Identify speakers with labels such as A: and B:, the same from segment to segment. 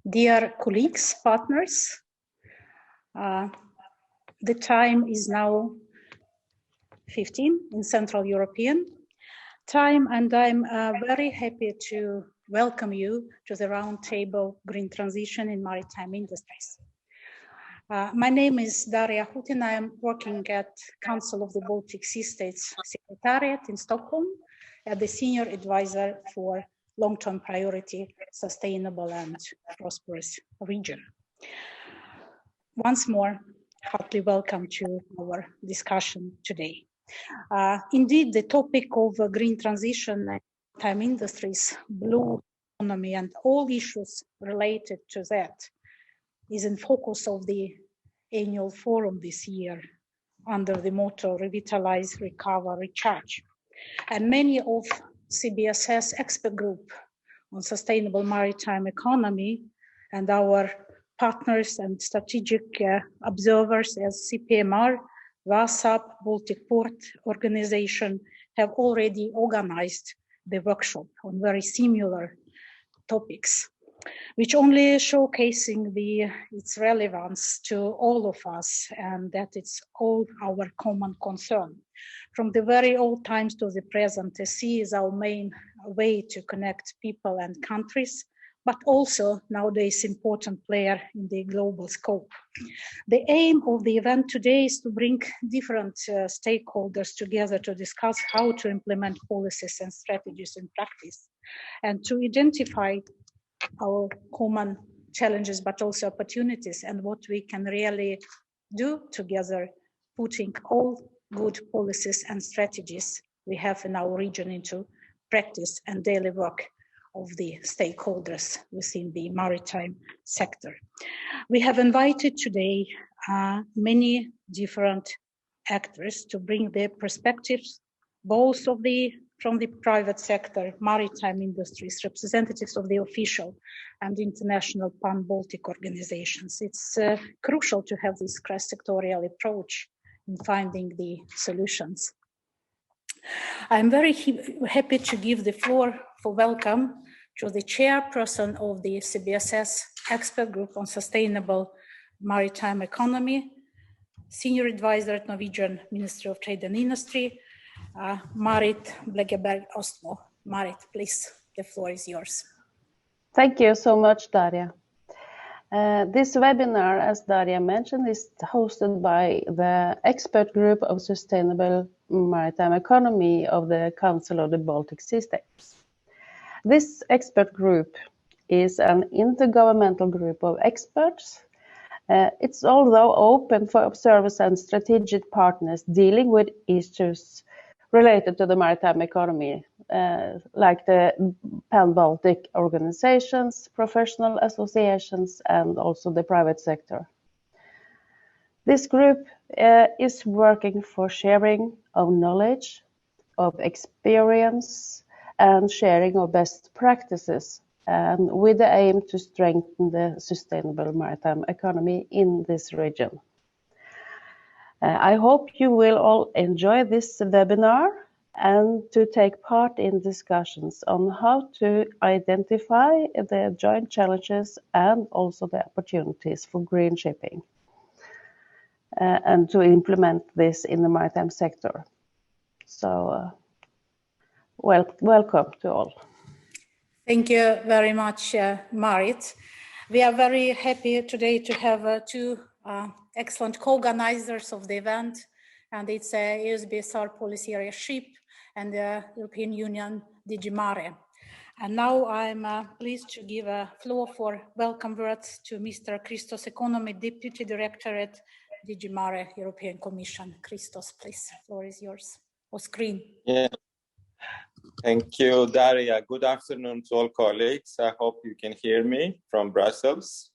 A: Dear colleagues, partners, the time is now 15 in Central European time, and I'm very happy to welcome you to the roundtable Green Transition in Maritime Industries. My name is Daria Hutin. I am working at Council of the Baltic Sea States Secretariat in Stockholm as the Senior Advisor for Long-Term Priority, Sustainable and Prosperous Region. Once more, heartily welcome to our discussion today. Indeed, the topic of green transition, maritime industries, blue economy, and all issues related to that is in focus of the annual forum this year under the motto Revitalize, Recover, Recharge. And many of CBSS expert group on sustainable maritime economy and our partners and strategic observers as CPMR, WASAP, Baltic Port Organization have already organized the workshop on very similar topics, which only showcasing its relevance to all of us and that it's all our common concern. From the very old times to the present, the sea is our main way to connect people and countries, but also nowadays important player in the global scope. The aim of the event today is to bring different stakeholders together to discuss how to implement policies and strategies in practice and to identify our common challenges, but also opportunities and what we can really do together, putting all good policies and strategies we have in our region into practice and daily work of the stakeholders within the maritime sector. We have invited today many different actors to bring their perspectives, both from the private sector, maritime industries, representatives of the official and international pan-Baltic organizations. It's crucial to have this cross-sectorial approach in finding the solutions. I'm very happy to give the floor for welcome to the chairperson of the CBSS expert group on sustainable maritime economy, senior advisor at Norwegian Ministry of Trade and Industry, Marit Blegeberg Ostmo. Marit, please, the floor is yours.
B: Thank you so much, Daria. This webinar, as Daria mentioned, is hosted by the expert group of sustainable maritime economy of the Council of the Baltic Sea States. This expert group is an intergovernmental group of experts. It's although open for observers and strategic partners dealing with issues related to the maritime economy, like the pan-Baltic organizations, professional associations, and also the private sector. This group is working for sharing of knowledge, of experience, and sharing of best practices, and with the aim to strengthen the sustainable maritime economy in this region. I hope you will all enjoy this webinar and to take part in discussions on how to identify the joint challenges and also the opportunities for green shipping and to implement this in the maritime sector. So, welcome to all.
A: Thank you very much, Marit. We are very happy today to have two excellent co-organizers of the event, and it's EUSBSR Policy Area SHIP and the European Union DG Mare. And now I'm pleased to give a floor for welcome words to Mr. Christos Economy, Deputy Director at DG Mare, European Commission. Christos, please, the floor is yours, or screen.
C: Yeah. Thank you, Daria. Good afternoon to all colleagues. I hope you can hear me from Brussels.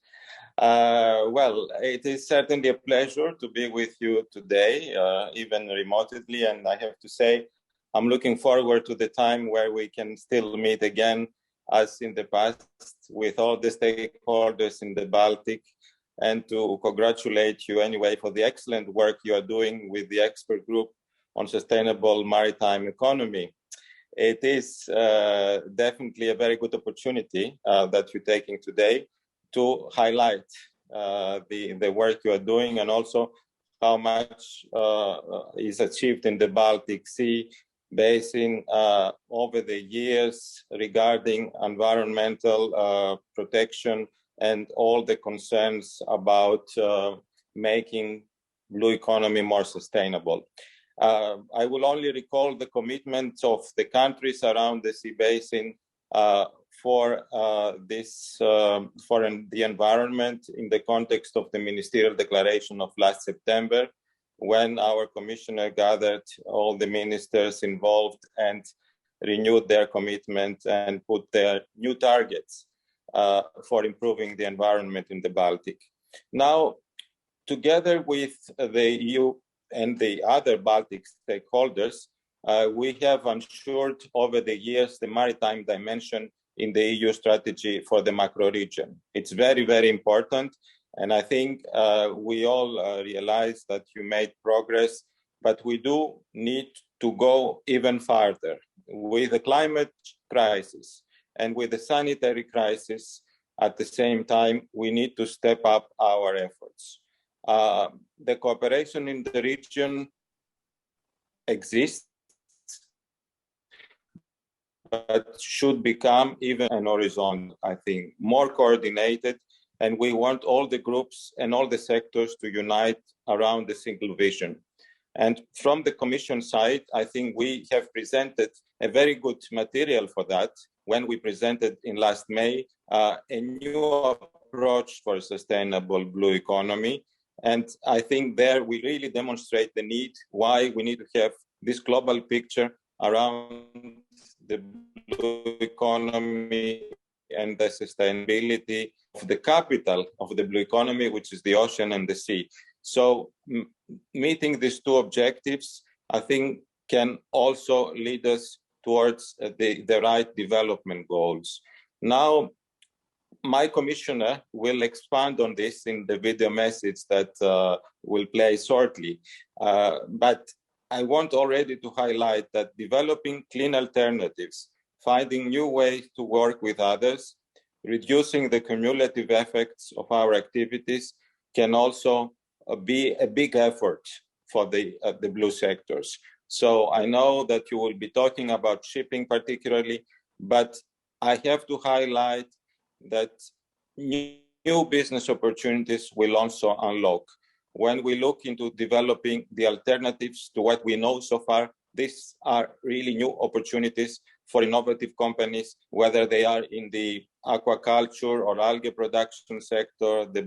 C: Well, it is certainly a pleasure to be with you today, even remotely, and I have to say, I'm looking forward to the time where we can still meet again, as in the past, with all the stakeholders in the Baltic, and to congratulate you anyway for the excellent work you are doing with the expert group on sustainable maritime economy. It is definitely a very good opportunity that you're taking today to highlight the work you are doing, and also how much is achieved in the Baltic Sea Basin over the years regarding environmental protection and all the concerns about making blue economy more sustainable. I will only recall the commitments of the countries around the sea basin for the environment in the context of the ministerial declaration of last September, when our commissioner gathered all the ministers involved and renewed their commitment and put their new targets for improving the environment in the Baltic. Now, together with the EU and the other Baltic stakeholders, we have ensured over the years the maritime dimension in the EU strategy for the macro region. It's very, very important. And I think we all realize that you made progress, but we do need to go even farther. With the climate crisis and with the sanitary crisis at the same time, we need to step up our efforts. The cooperation in the region exists, but should become even an horizon, I think, more coordinated. And we want all the groups and all the sectors to unite around a single vision. And from the Commission side, I think we have presented a very good material for that when we presented in last May a new approach for a sustainable blue economy. And I think there we really demonstrate the need, why we need to have this global picture around the blue economy and the sustainability of the capital of the blue economy, which is the ocean and the sea. So meeting these two objectives, I think, can also lead us towards the right development goals. Now, my commissioner will expand on this in the video message that will play shortly. But I want already to highlight that developing clean alternatives, finding new ways to work with others, reducing the cumulative effects of our activities can also be a big effort for the blue sectors. So I know that you will be talking about shipping particularly, but I have to highlight that new business opportunities will also unlock. When we look into developing the alternatives to what we know so far, these are really new opportunities for innovative companies, whether they are in the aquaculture or algae production sector, the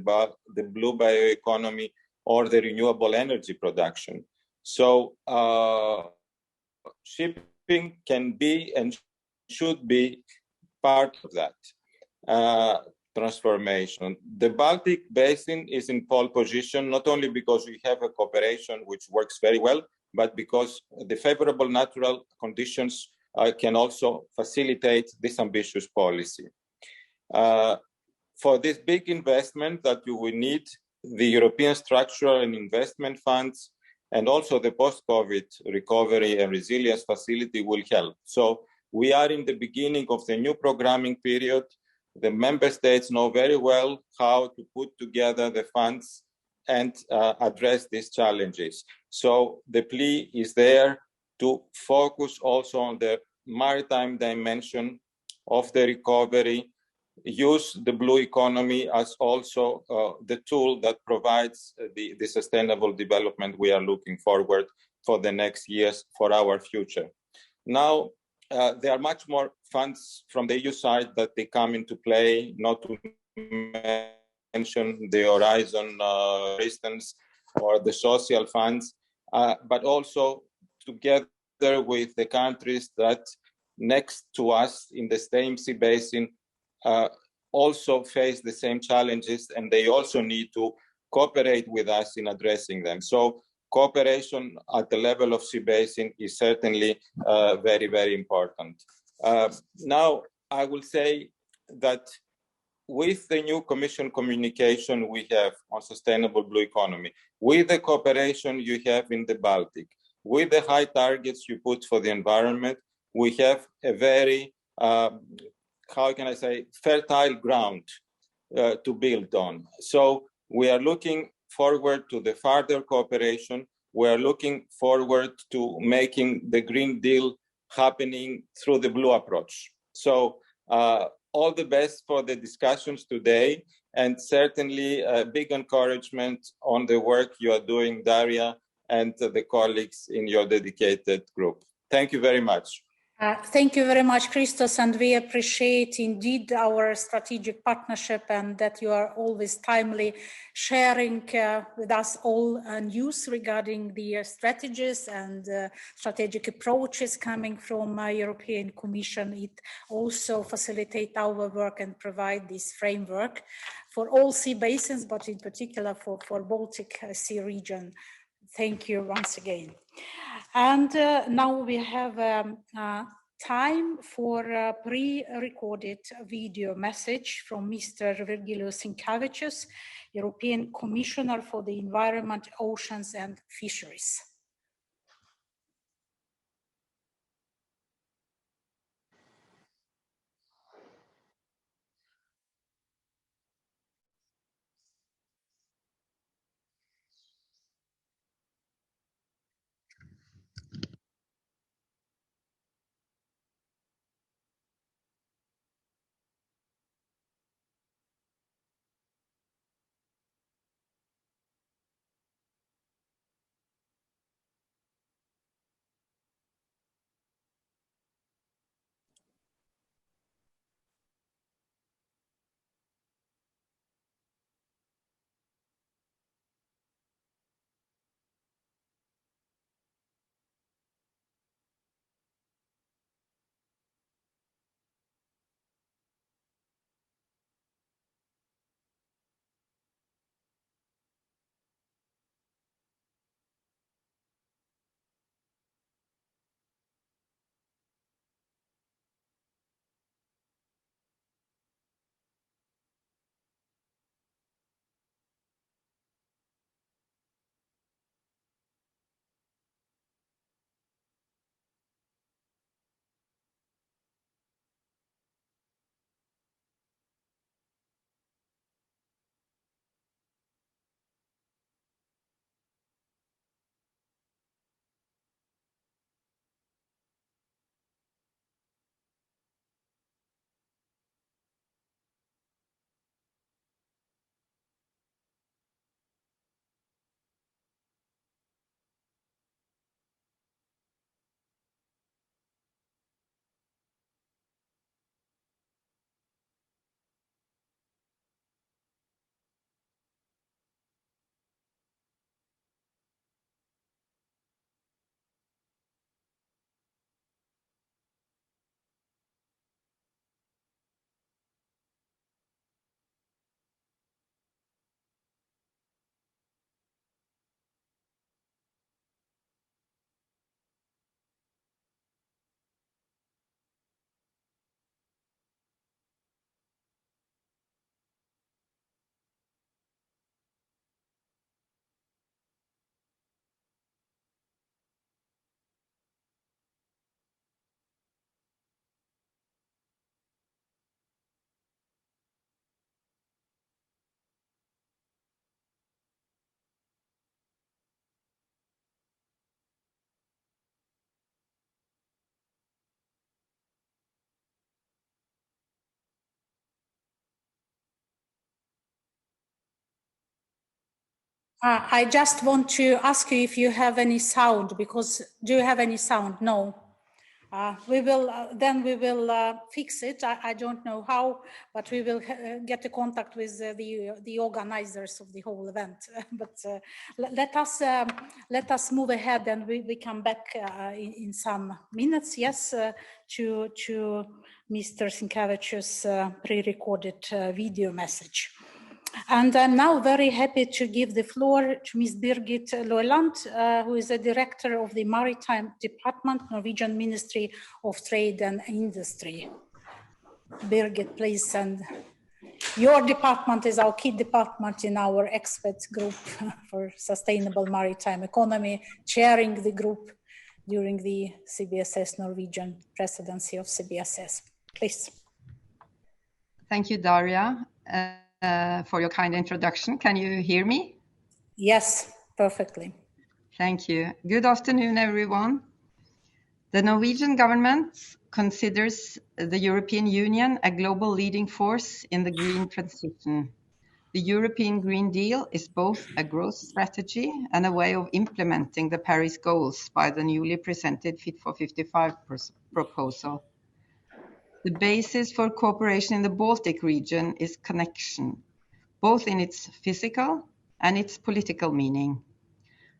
C: blue bioeconomy, or the renewable energy production. So shipping can be and should be part of that transformation. The Baltic Basin is in pole position, not only because we have a cooperation which works very well, but because the favorable natural conditions can also facilitate this ambitious policy. For this big investment that you will need, the European Structural and Investment Funds and also the post-COVID recovery and resilience facility will help. So we are in the beginning of the new programming period. The member states know very well how to put together the funds and address these challenges. So the plea is there to focus also on the maritime dimension of the recovery, use the blue economy as also the tool that provides the sustainable development we are looking forward for the next years for our future. Now, there are much more funds from the EU side that they come into play, not to mention the Horizon, for instance, or the social funds, but also together with the countries that next to us in the same sea basin also face the same challenges, and they also need to cooperate with us in addressing them. So cooperation at the level of sea basin is certainly very, very important. Now, I will say that with the new Commission communication we have on sustainable blue economy, with the cooperation you have in the Baltic, with the high targets you put for the environment, we have a very, how can I say, fertile ground to build on. So we are looking forward to the further cooperation. We are looking forward to making the Green Deal happening through the blue approach. So all the best for the discussions today, and certainly a big encouragement on the work you are doing, Daria, and the colleagues in your dedicated group. Thank you very much.
A: Thank you very much, Christos, and we appreciate indeed our strategic partnership and that you are always timely sharing with us all news regarding the strategies and strategic approaches coming from European Commission. It also facilitates our work and provide this framework for all sea basins, but in particular for Baltic Sea region. Thank you once again. And now we have time for a pre-recorded video message from Mr. Virgilios Sinkevičius, European Commissioner for the Environment, Oceans and Fisheries. I just want to ask you if you have any sound, because do you have any sound? No. We will fix it. I don't know how, but we will get a contact with the organizers of the whole event. But let us move ahead, and we come back in some minutes. Yes, to Mr. Sinkevičius' pre-recorded video message. And I'm now very happy to give the floor to Ms. Birgit Loeland, who is the Director of the Maritime Department, Norwegian Ministry of Trade and Industry. Birgit, please. And your department is our key department in our expert group for sustainable maritime economy, chairing the group during the CBSS Norwegian presidency of CBSS. Please.
D: Thank you, Daria. for your kind introduction. Can you hear me?
A: Yes, perfectly.
D: Thank you. Good afternoon, everyone. The Norwegian government considers the European Union a global leading force in the green transition. The European Green Deal is both a growth strategy and a way of implementing the Paris goals by the newly presented Fit for 55 proposal. The basis for cooperation in the Baltic region is connection, both in its physical and its political meaning.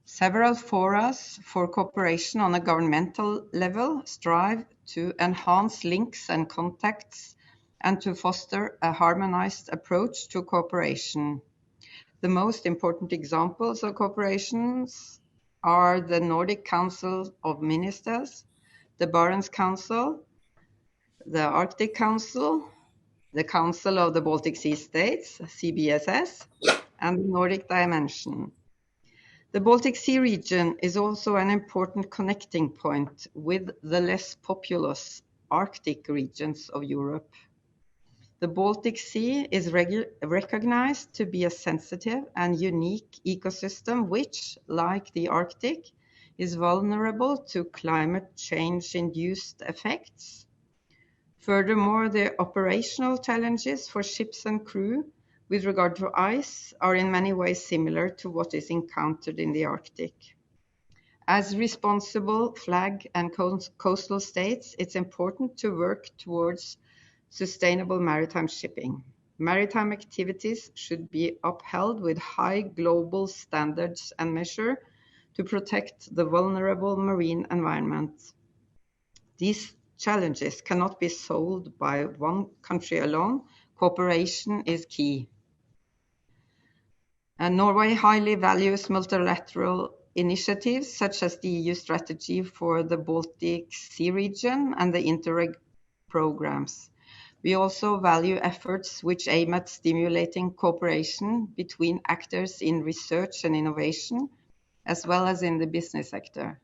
D: Several fora for cooperation on a governmental level strive to enhance links and contacts and to foster a harmonized approach to cooperation. The most important examples of cooperations are the Nordic Council of Ministers, the Barents Council, the Arctic Council, the Council of the Baltic Sea States, CBSS, and the Nordic Dimension. The Baltic Sea region is also an important connecting point with the less populous Arctic regions of Europe. The Baltic Sea is recognized to be a sensitive and unique ecosystem which, like the Arctic, is vulnerable to climate change-induced effects. Furthermore, the operational challenges for ships and crew with regard to ice are in many ways similar to what is encountered in the Arctic. As responsible flag and coastal states, it's important to work towards sustainable maritime shipping. Maritime activities should be upheld with high global standards and measures to protect the vulnerable marine environment. These challenges cannot be solved by one country alone. Cooperation is key. And Norway highly values multilateral initiatives such as the EU strategy for the Baltic Sea region and the Interreg programs. We also value efforts which aim at stimulating cooperation between actors in research and innovation, as well as in the business sector.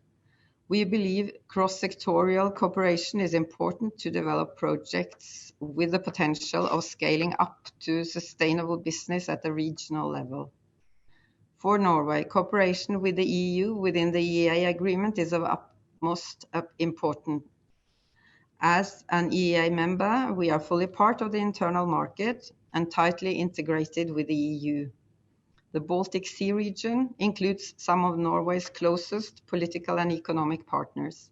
D: We believe cross-sectorial cooperation is important to develop projects with the potential of scaling up to sustainable business at the regional level. For Norway, cooperation with the EU within the EEA agreement is of utmost importance. As an EEA member, we are fully part of the internal market and tightly integrated with the EU. The Baltic Sea region includes some of Norway's closest political and economic partners.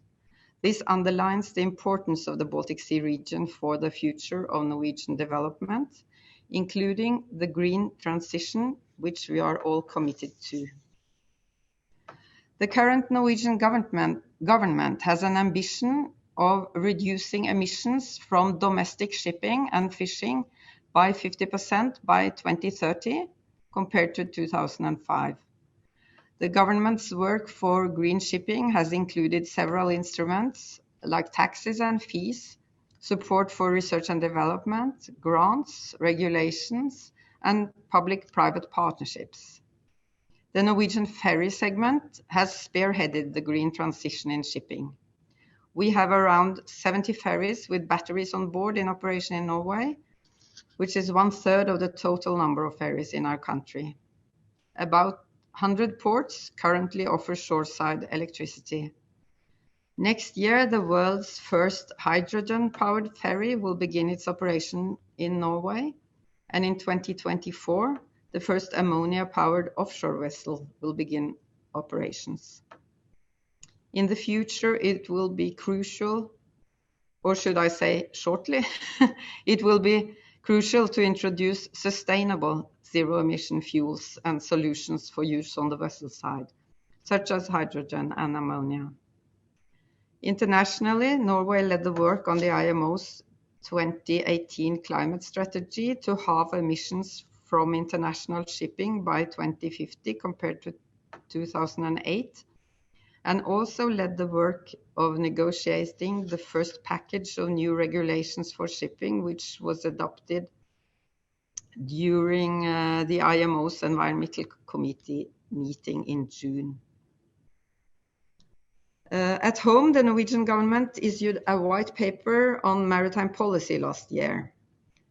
D: This underlines the importance of the Baltic Sea region for the future of Norwegian development, including the green transition, which we are all committed to. The current Norwegian government has an ambition of reducing emissions from domestic shipping and fishing by 50% by 2030 compared to 2005. The government's work for green shipping has included several instruments like taxes and fees, support for research and development, grants, regulations, and public-private partnerships. The Norwegian ferry segment has spearheaded the green transition in shipping. We have around 70 ferries with batteries on board in operation in Norway, which is 1/3 of the total number of ferries in our country. About 100 ports currently offer shoreside electricity. Next year, the world's first hydrogen-powered ferry will begin its operation in Norway, and in 2024, the first ammonia-powered offshore vessel will begin operations. In the future, it will be crucial, or should I say shortly, it will be crucial to introduce sustainable zero-emission fuels and solutions for use on the vessel side, such as hydrogen and ammonia. Internationally, Norway led the work on the IMO's 2018 climate strategy to halve emissions from international shipping by 2050 compared to 2008, and also led the work of negotiating the first package of new regulations for shipping, which was adopted during the IMO's Environmental Committee meeting in June. At home, the Norwegian government issued a white paper on maritime policy last year.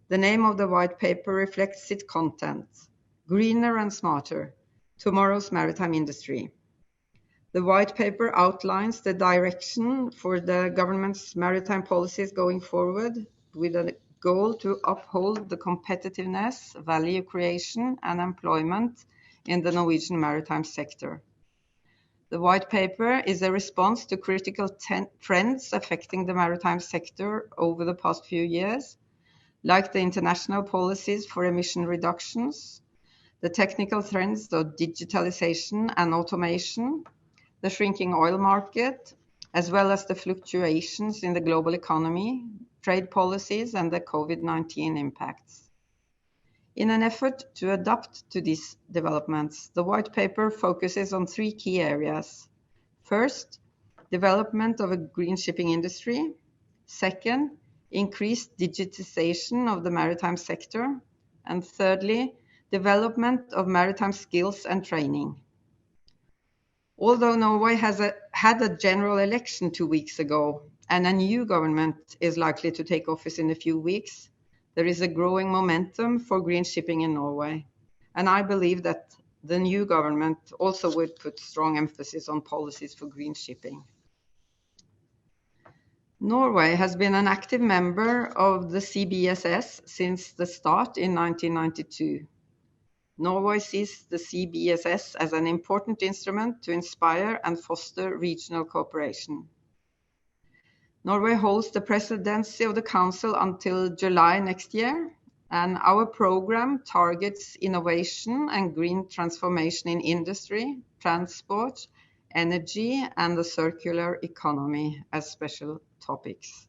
D: The name of the white paper reflects its content: Greener and Smarter, Tomorrow's Maritime Industry. The white paper outlines the direction for the government's maritime policies going forward, with a goal to uphold the competitiveness, value creation, and employment in the Norwegian maritime sector. The white paper is a response to critical trends affecting the maritime sector over the past few years, like the international policies for emission reductions, the technical trends of digitalization and automation, the shrinking oil market, as well as the fluctuations in the global economy, trade policies, and the COVID-19 impacts. In an effort to adapt to these developments, the white paper focuses on three key areas. First, development of a green shipping industry. Second, increased digitization of the maritime sector. And thirdly, development of maritime skills and training. Although Norway had a general election 2 weeks ago, and a new government is likely to take office in a few weeks, there is a growing momentum for green shipping in Norway. And I believe that the new government also would put strong emphasis on policies for green shipping. Norway has been an active member of the CBSS since the start in 1992. Norway sees the CBSS as an important instrument to inspire and foster regional cooperation. Norway holds the presidency of the Council until July next year, and our program targets innovation and green transformation in industry, transport, energy, and the circular economy as special topics.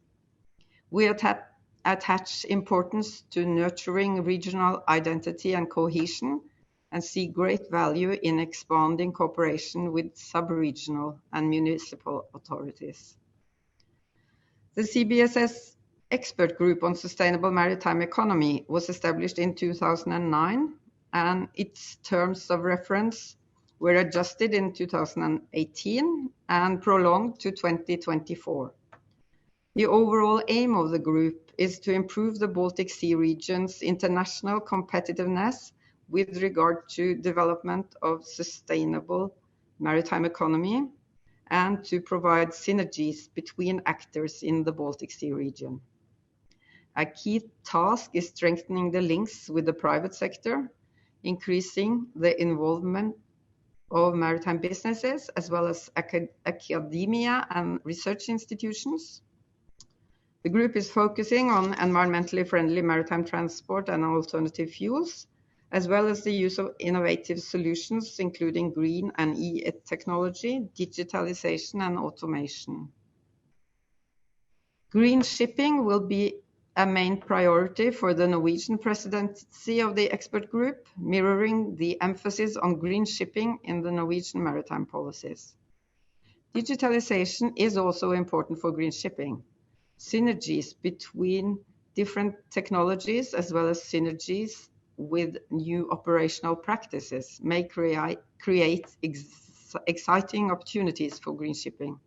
D: We attach importance to nurturing regional identity and cohesion, and see great value in expanding cooperation with sub-regional and municipal authorities. The CBSS Expert Group on Sustainable Maritime Economy was established in 2009, and its terms of reference were adjusted in 2018 and prolonged to 2024. The overall aim of the group is to improve the Baltic Sea region's international competitiveness with regard to development of sustainable maritime economy, and to provide synergies between actors in the Baltic Sea region. A key task is strengthening the links with the private sector, increasing the involvement of maritime businesses, as well as academia and research institutions. The group is focusing on environmentally friendly maritime transport and alternative fuels, as well as the use of innovative solutions, including green and e-technology, digitalization, and automation. Green shipping will be a main priority for the Norwegian presidency of the expert group, mirroring the emphasis on green shipping in the Norwegian maritime policies. Digitalization is also important for green shipping. Synergies between different technologies, as well as synergies with new operational practices, may create exciting opportunities for green shipping.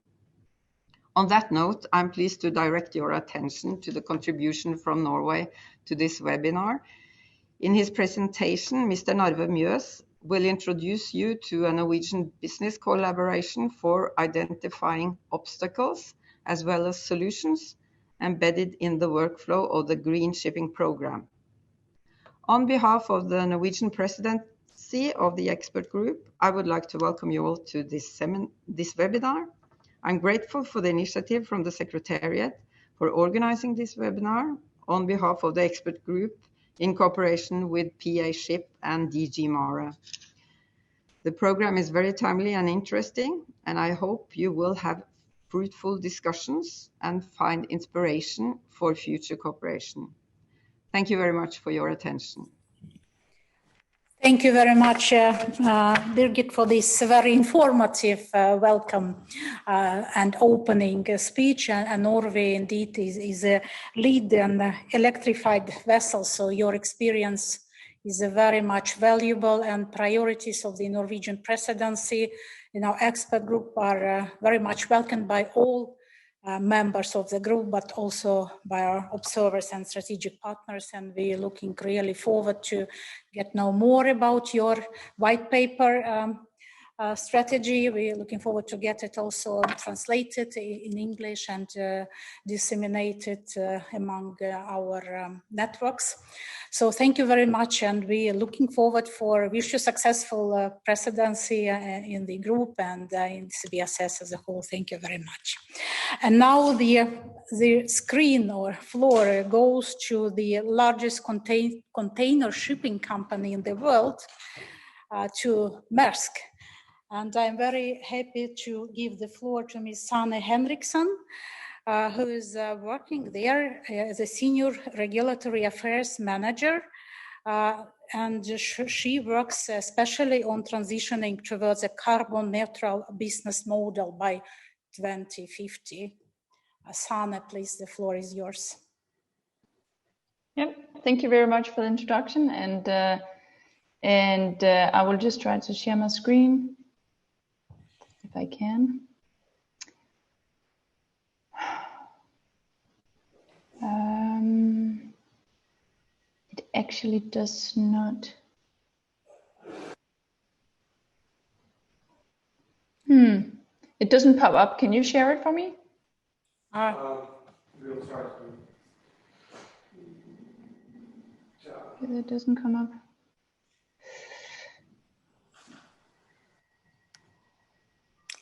D: On that note, I'm pleased to direct your attention to the contribution from Norway to this webinar. In his presentation, Mr. Narve Mjøs will introduce you to a Norwegian business collaboration for identifying obstacles as well as solutions embedded in the workflow of the green shipping program. On behalf of the Norwegian presidency of the expert group, I would like to welcome you all to this webinar. I'm grateful for the initiative from the Secretariat for organizing this webinar on behalf of the expert group in cooperation with PA Ship and DG Mare. The program is very timely and interesting, and I hope you will have fruitful discussions and find inspiration for future cooperation. Thank you very much for your attention.
A: Thank you very much, Birgit, for this very informative welcome and opening speech. And Norway indeed is a lead and electrified vessel, so your experience is very much valuable, and priorities of the Norwegian presidency in our expert group are very much welcomed by all members of the group, but also by our observers and strategic partners. And we're looking really forward to get know more about your white paper strategy. We're looking forward to get it also translated in English and disseminated among our networks. So thank you very much, and we are looking forward for wish you successful presidency in the group and in CBSS as a whole. Thank you very much. And now the screen or floor goes to the largest container shipping company in the world, to Maersk. And I'm very happy to give the floor to Ms. Sanne Henriksson, who is working there as a senior regulatory affairs manager. And she works especially on transitioning towards a carbon neutral business model by 2050. Sanne, please, the floor is yours.
E: Yep, thank you very much for the introduction. And I will just try to share my screen if I can. It actually does not. It doesn't pop up. Can you share it for me?
F: We'll start.
E: It doesn't come up.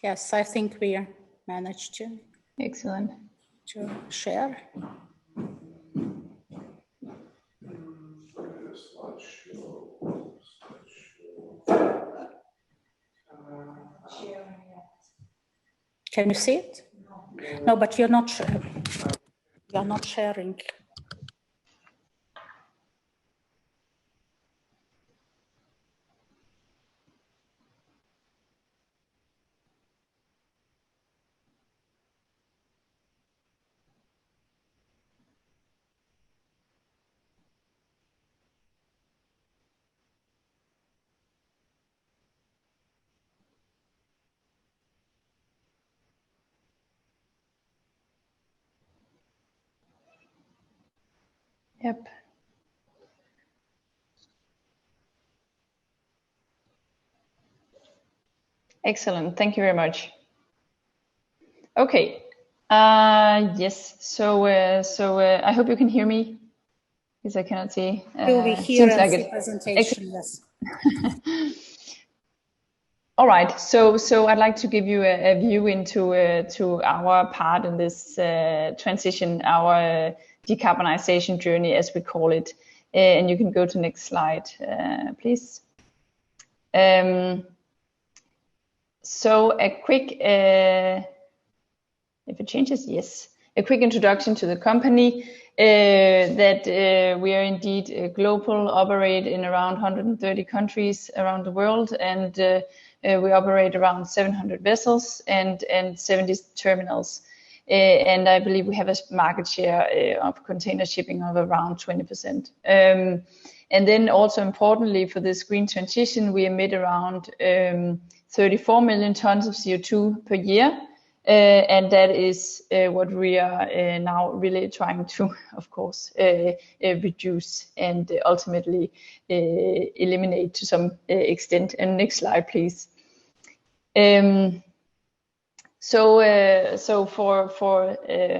A: Yes, I think we managed to.
E: Excellent.
A: To share. Can you see it? No, but you're not sharing. You're not sharing.
E: Yep. Excellent. Thank you very much. Okay. Yes. So I hope you can hear me, because I cannot see.
A: Will we hear
E: like
A: the presentation? Yes.
E: All right. So I'd like to give you a view into to our part in this transition, our decarbonization journey, as we call it. And you can go to next slide, please. So a quick, if it changes, yes. A quick introduction to the company, that we are indeed a global, operate in around 130 countries around the world, and we operate around 700 vessels and 70 terminals. And I believe we have a market share of container shipping of around 20%. And then also importantly for this green transition, we emit around 34 million tons of CO2 per year. And that is what we are now really trying to, of course, reduce and ultimately eliminate to some extent. And next slide, please. So for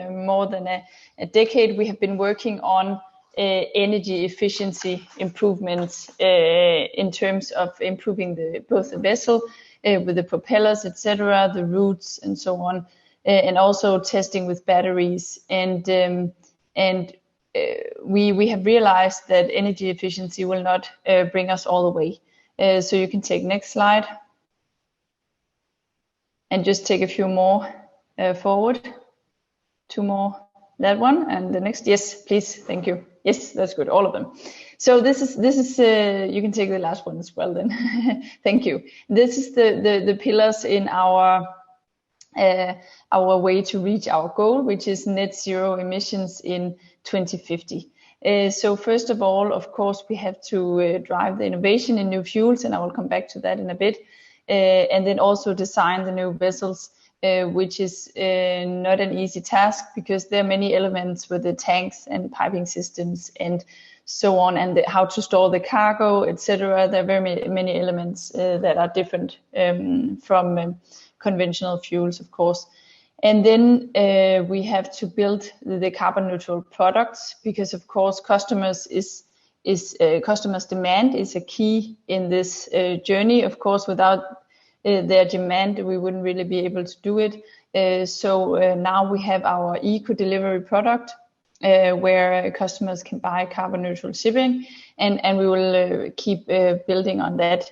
E: more than a decade, we have been working on energy efficiency improvements in terms of improving both the vessel with the propellers, etc., the routes, and so on, and also testing with batteries. And we have realized that energy efficiency will not bring us all the way. So you can take next slide. And just take a few more forward. Two more, that one, and the next. Yes, please, thank you. Yes, that's good, all of them. So this is you can take the last one as well then. Thank you. This is the pillars in our way to reach our goal, which is net zero emissions in 2050. So first of all, of course, we have to drive the innovation in new fuels, and I will come back to that in a bit. And then also design the new vessels which is not an easy task because there are many elements with the tanks and piping systems and so on, and how to store the cargo, etc. There are very many elements that are different from conventional fuels, of course. And then we have to build the carbon neutral products because, of course, customers demand is a key in this journey. Of course, without their demand, we wouldn't really be able to do it. So now we have our eco delivery product where customers can buy carbon neutral shipping, and we will keep building on that.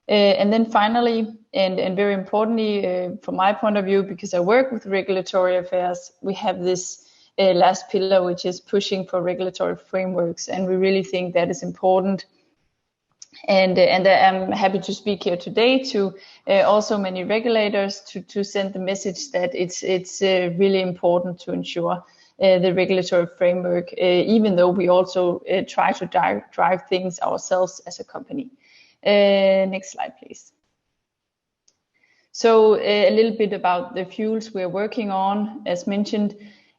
E: And then finally, and very importantly, from my point of view, because I work with regulatory affairs, we have this last pillar, which is pushing for regulatory frameworks, and we really think that is important. And I'm happy to speak here today to also many regulators to send the message that it's really important to ensure the regulatory framework, even though we also try to drive things ourselves as a company. Next slide, please. So a little bit about the fuels we're working on, as mentioned.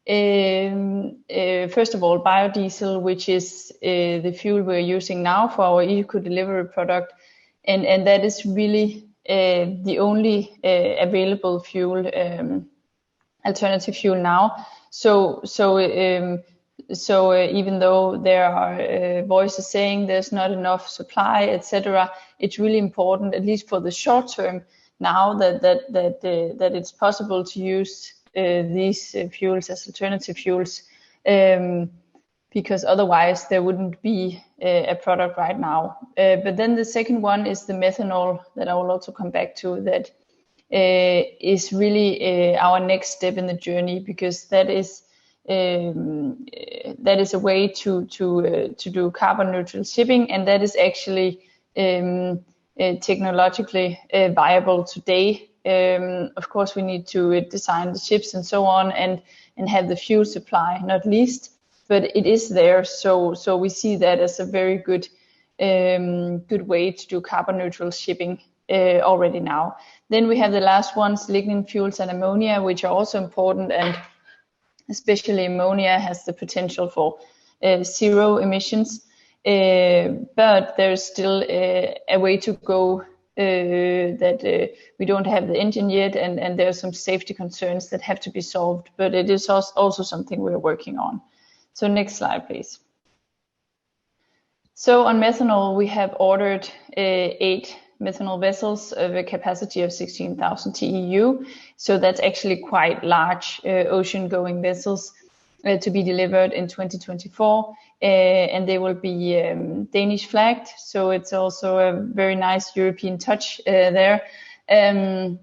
E: First of all, biodiesel, which is the fuel we're using now for our eco delivery product, and that is really the only available fuel, alternative fuel now. So even though there are voices saying there's not enough supply, etc., it's really important, at least for the short term, now that it's possible to use these fuels as alternative fuels, because otherwise there wouldn't be a product right now. But then the second one is the methanol that I will also come back to, that is really our next step in the journey, because that is a way to do carbon neutral shipping, and that is actually technologically viable today. Of course, we need to design the ships and so on, and have the fuel supply, not least, but it is there. So we see that as a very good way to do carbon neutral shipping already now. Then we have the last ones, lignin fuels and ammonia, which are also important, and especially ammonia has the potential for zero emissions. But there's still a way to go, that we don't have the engine yet, and there are some safety concerns that have to be solved, but it is also something we're working on. So next slide, please. So on methanol, we have ordered 8 methanol vessels of a capacity of 16,000 TEU. So that's actually quite large ocean-going vessels to be delivered in 2024, and they will be Danish flagged. So it's also a very nice European touch there. And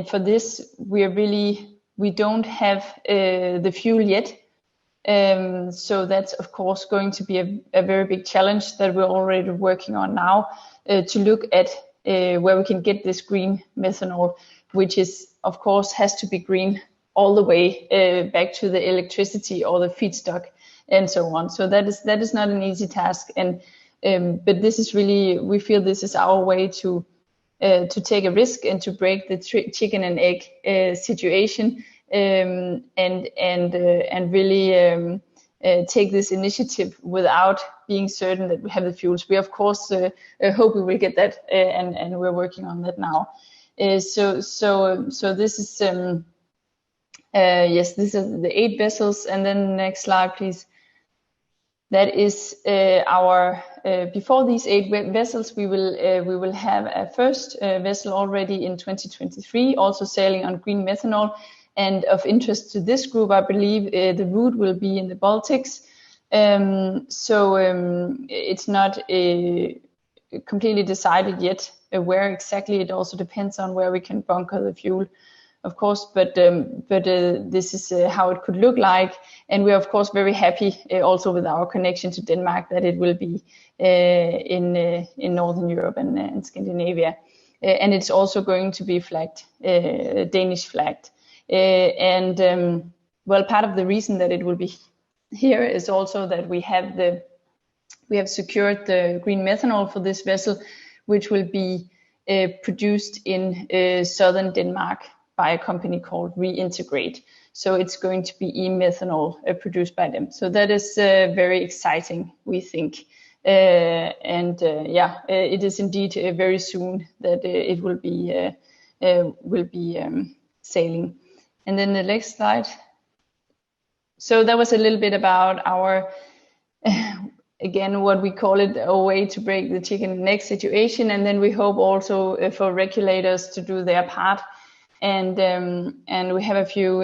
E: for this, we don't have the fuel yet. So that's of course going to be a very big challenge that we're already working on now, to look at where we can get this green methanol, which is of course has to be green all the way back to the electricity or the feedstock and so on. So that is not an easy task, and but this is really, we feel this is our way to take a risk and to break the chicken and egg situation, and really take this initiative without being certain that we have the fuels. We of course hope we will get that, and we're working on that now. So this is yes, these are the 8 vessels, and then next slide, please. That is our before these 8 vessels, we will have a first vessel already in 2023, also sailing on green methanol. And of interest to this group, I believe the route will be in the Baltics. So it's not completely decided yet where exactly. It also depends on where we can bunker the fuel, of course. But this is how it could look like, and we are of course very happy also with our connection to Denmark that it will be in Northern Europe and Scandinavia, and it's also going to be flagged, Danish flagged. Well, part of the reason that it will be here is also that we have secured the green methanol for this vessel, which will be produced in southern Denmark by a company called Reintegrate. So it's going to be e-methanol produced by them. So that is very exciting, we think. It is indeed very soon that it will be sailing. And then the next slide. So that was a little bit about our, again, what we call it, a way to break the chicken and egg situation. And then we hope also for regulators to do their part. And we have a few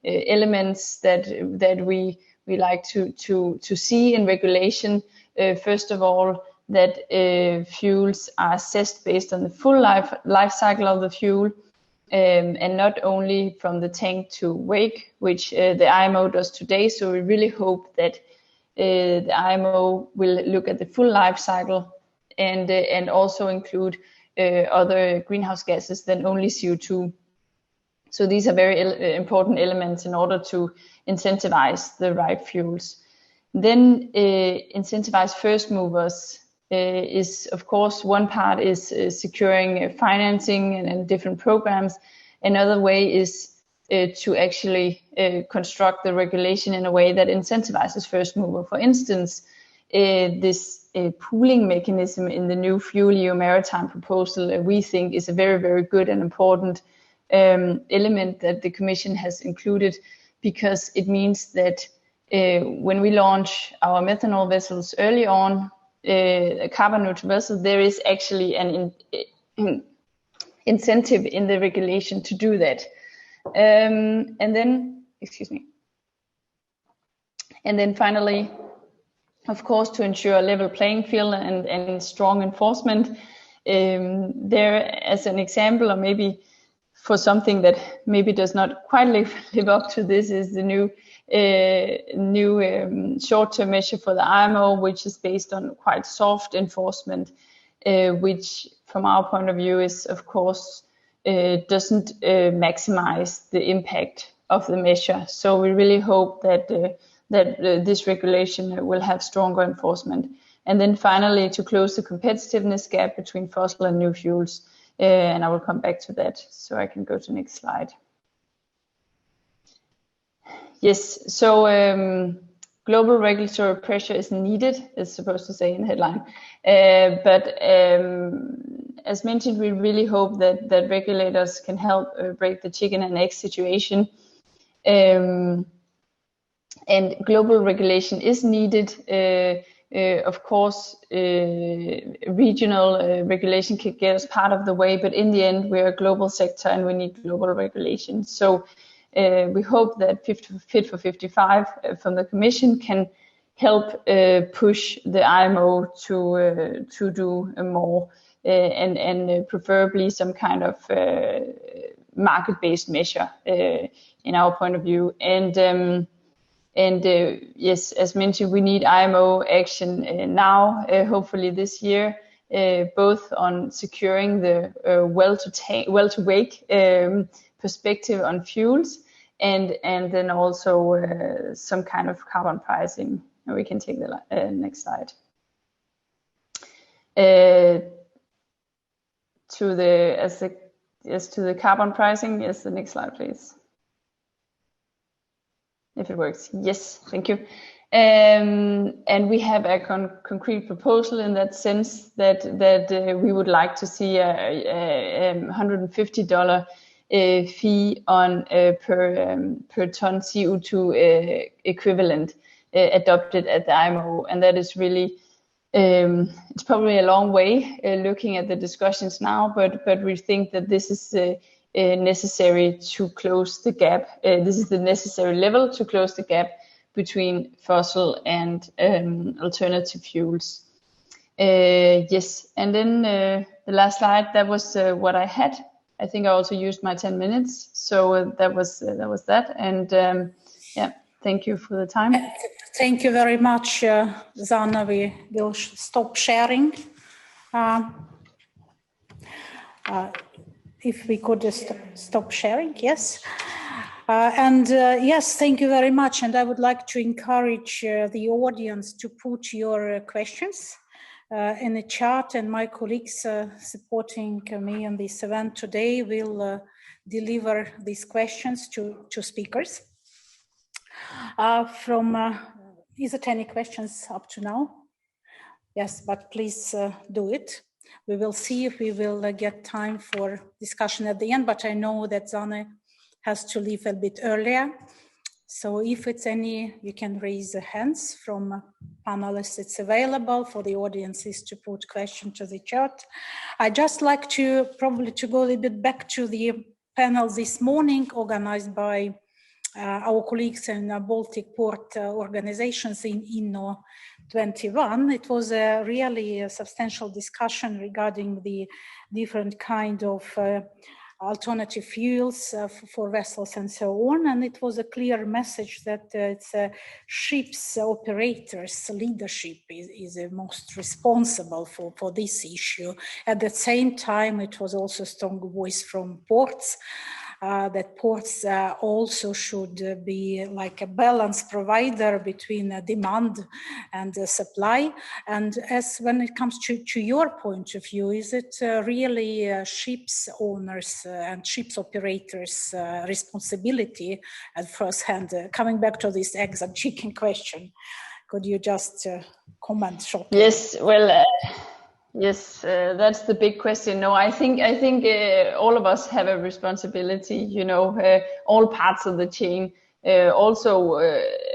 E: elements that we like to see in regulation. First of all, that fuels are assessed based on the full life cycle of the fuel, and not only from the tank to wake, which the IMO does today. So we really hope that the IMO will look at the full life cycle and also include other greenhouse gases than only CO2. So these are very important elements in order to incentivize the right fuels. Then incentivize first movers is, of course, one part is securing financing and different programs. Another way is to actually construct the regulation in a way that incentivizes first mover. For instance, this pooling mechanism in the new FuelEU Maritime proposal, we think is a very, very good and important element that the Commission has included, because it means that when we launch our methanol vessels early on, a carbon neutral vessel, there is actually an incentive in the regulation to do that. And then finally, of course, to ensure a level playing field and strong enforcement. There, as an example, or maybe for something that maybe does not quite live up to this, is the new short-term measure for the IMO, which is based on quite soft enforcement, which from our point of view is, of course, doesn't maximize the impact of the measure. So we really hope that this regulation will have stronger enforcement. And then finally, to close the competitiveness gap between fossil and new fuels. And I will come back to that, so I can go to the next slide. Yes, so global regulatory pressure is needed, it's supposed to say in the headline. But as mentioned, we really hope that regulators can help break the chicken and egg situation. And global regulation is needed. Of course, regional regulation can get us part of the way, but in the end, we're a global sector and we need global regulation. So we hope that Fit for 55 from the Commission can help push the IMO to do more and preferably some kind of market-based measure in our point of view. And yes, as mentioned, we need IMO action now, hopefully this year, both on securing the well-to-wake perspective on fuels, and then also some kind of carbon pricing. And we can take the next slide. To the carbon pricing, yes, the next slide, please. If it works, yes, thank you. And we have a concrete proposal in that sense that we would like to see a $150 fee on per ton CO2 equivalent adopted at the IMO, and that is really it's probably a long way looking at the discussions now, but we think that this is necessary to close the gap. This is the necessary level to close the gap between fossil and alternative fuels. Yes, and then the last slide, that was what I had. I think I also used my 10 minutes, so that was that. And yeah, thank you for the time.
A: Thank you very much, Zanna. We will stop sharing. If we could just stop sharing, yes. Yes, thank you very much. And I would like to encourage the audience to put your questions in the chat, and my colleagues supporting me in this event today will deliver these questions to speakers. Is it any questions up to now? Yes, but please do it. We will see if we will get time for discussion at the end, but I know that Zane has to leave a bit earlier. So if it's any, you can raise the hands from panelists. It's available for the audiences to put questions to the chat. I'd just like to probably to go a little bit back to the panel this morning organized by our colleagues in Baltic port organizations in INNO 21. It was a really substantial discussion regarding the different kind of alternative fuels for vessels and so on. And it was a clear message that it's ships operators leadership is the most responsible for this issue. At the same time, it was also a strong voice from ports. That ports also should be like a balanced provider between demand and supply. And as when it comes to your point of view, is it really ships owners and ships operators' responsibility at first hand? Coming back to this eggs and chicken question, could you just comment shortly?
E: Yes, well. Yes, that's the big question. No, I think all of us have a responsibility, you know, all parts of the chain. Also,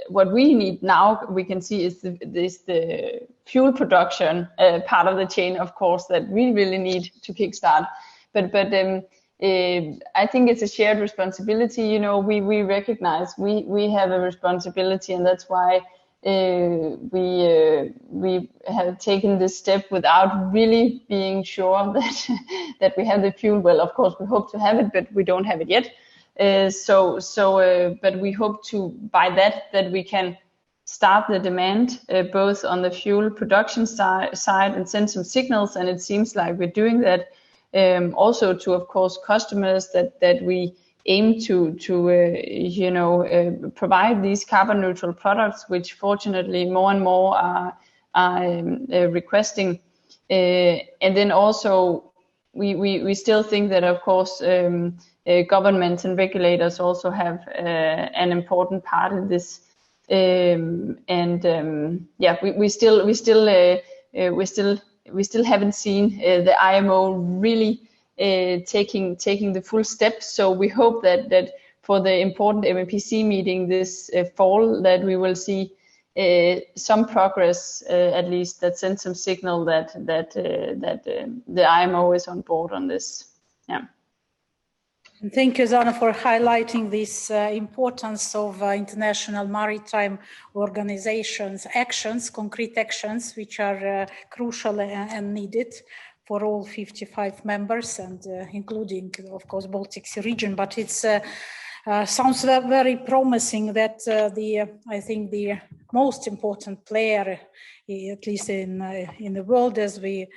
E: what we need now, we can see is the fuel production part of the chain, of course, that we really need to kickstart. But I think it's a shared responsibility. You know, we recognize we have a responsibility, and that's why we have taken this step without really being sure that we have the fuel. Well, of course, we hope to have it, but we don't have it yet. But we hope to, by that we can start the demand both on the fuel production side and send some signals, and it seems like we're doing that. Also to, of course, customers that we aim to provide these carbon neutral products, which fortunately more and more are requesting. And then also we still think that, of course, governments and regulators also have an important part in this. We still haven't seen the IMO really taking the full step. So we hope that for the important MEPC meeting this fall, that we will see some progress, at least that sends some signal that the IMO is on board on this. Yeah.
A: And thank you, Zana, for highlighting this importance of international maritime organizations' actions, concrete actions, which are crucial and needed for all 55 members, and including, of course, Baltic Sea Region. But it's sounds very promising that I think the most important player, at least in the world, as we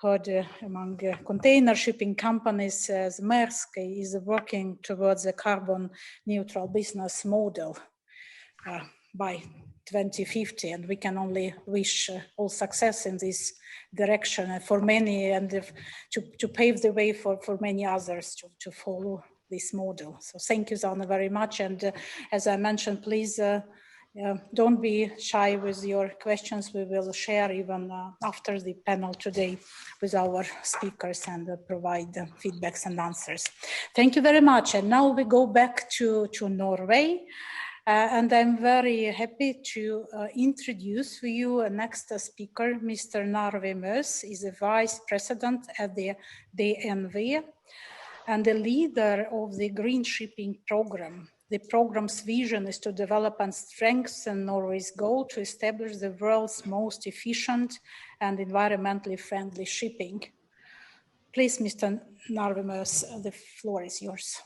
A: heard among container shipping companies, as Maersk is working towards a carbon neutral business model by 2050, and we can only wish all success in this direction for many, and to pave the way for many others to follow this model. So thank you, Zana, very much. And as I mentioned, please don't be shy with your questions. We will share even after the panel today with our speakers and provide feedbacks and answers. Thank you very much. And now we go back to Norway. And I'm very happy to introduce to you a next speaker, Mr. Narve Møs. Is a Vice President at the DNV and the leader of the Green Shipping Program. The program's vision is to develop and strengthen Norway's goal to establish the world's most efficient and environmentally friendly shipping. Please, Mr. Narve Møs, the floor is yours.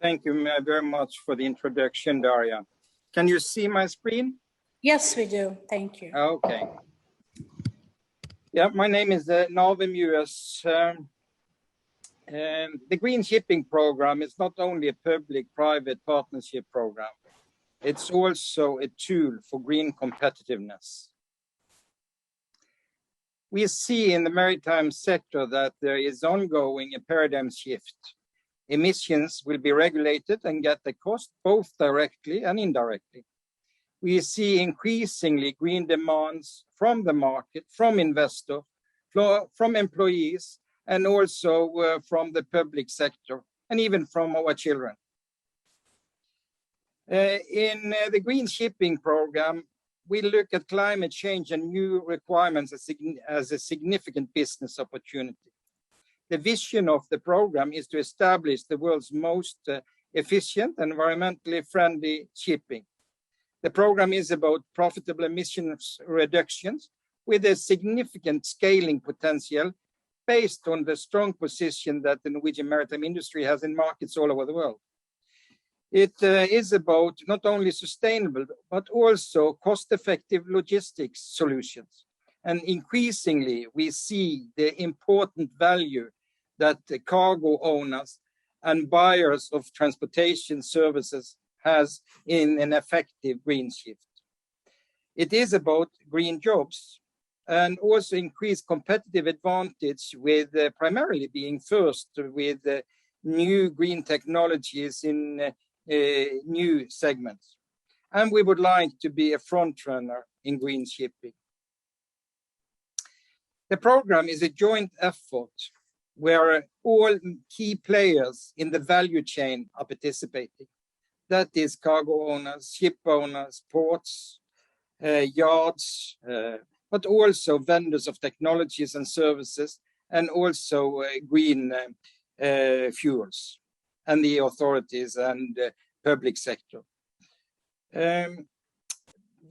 F: Thank you very much for the introduction, Daria. Can you see my screen?
A: Yes, we do. Thank you.
F: Okay. Yeah, my name is Narve Møs. The Green Shipping Program is not only a public-private partnership program, it's also a tool for green competitiveness. We see in the maritime sector that there is ongoing a paradigm shift. Emissions will be regulated and get the cost both directly and indirectly. We see increasingly green demands from the market, from investors, from employees, and also from the public sector, and even from our children. In the Green Shipping Program, we look at climate change and new requirements as a significant business opportunity. The vision of the program is to establish the world's most efficient, environmentally friendly shipping. The program is about profitable emissions reductions with a significant scaling potential based on the strong position that the Norwegian maritime industry has in markets all over the world. It is about not only sustainable, but also cost-effective logistics solutions. And increasingly, we see the important value that the cargo owners and buyers of transportation services has in an effective green shift. It is about green jobs and also increased competitive advantage with primarily being first with new green technologies in new segments. And we would like to be a front runner in green shipping. The program is a joint effort where all key players in the value chain are participating. That is cargo owners, ship owners, ports, yards, but also vendors of technologies and services, and also green fuels, and the authorities and public sector.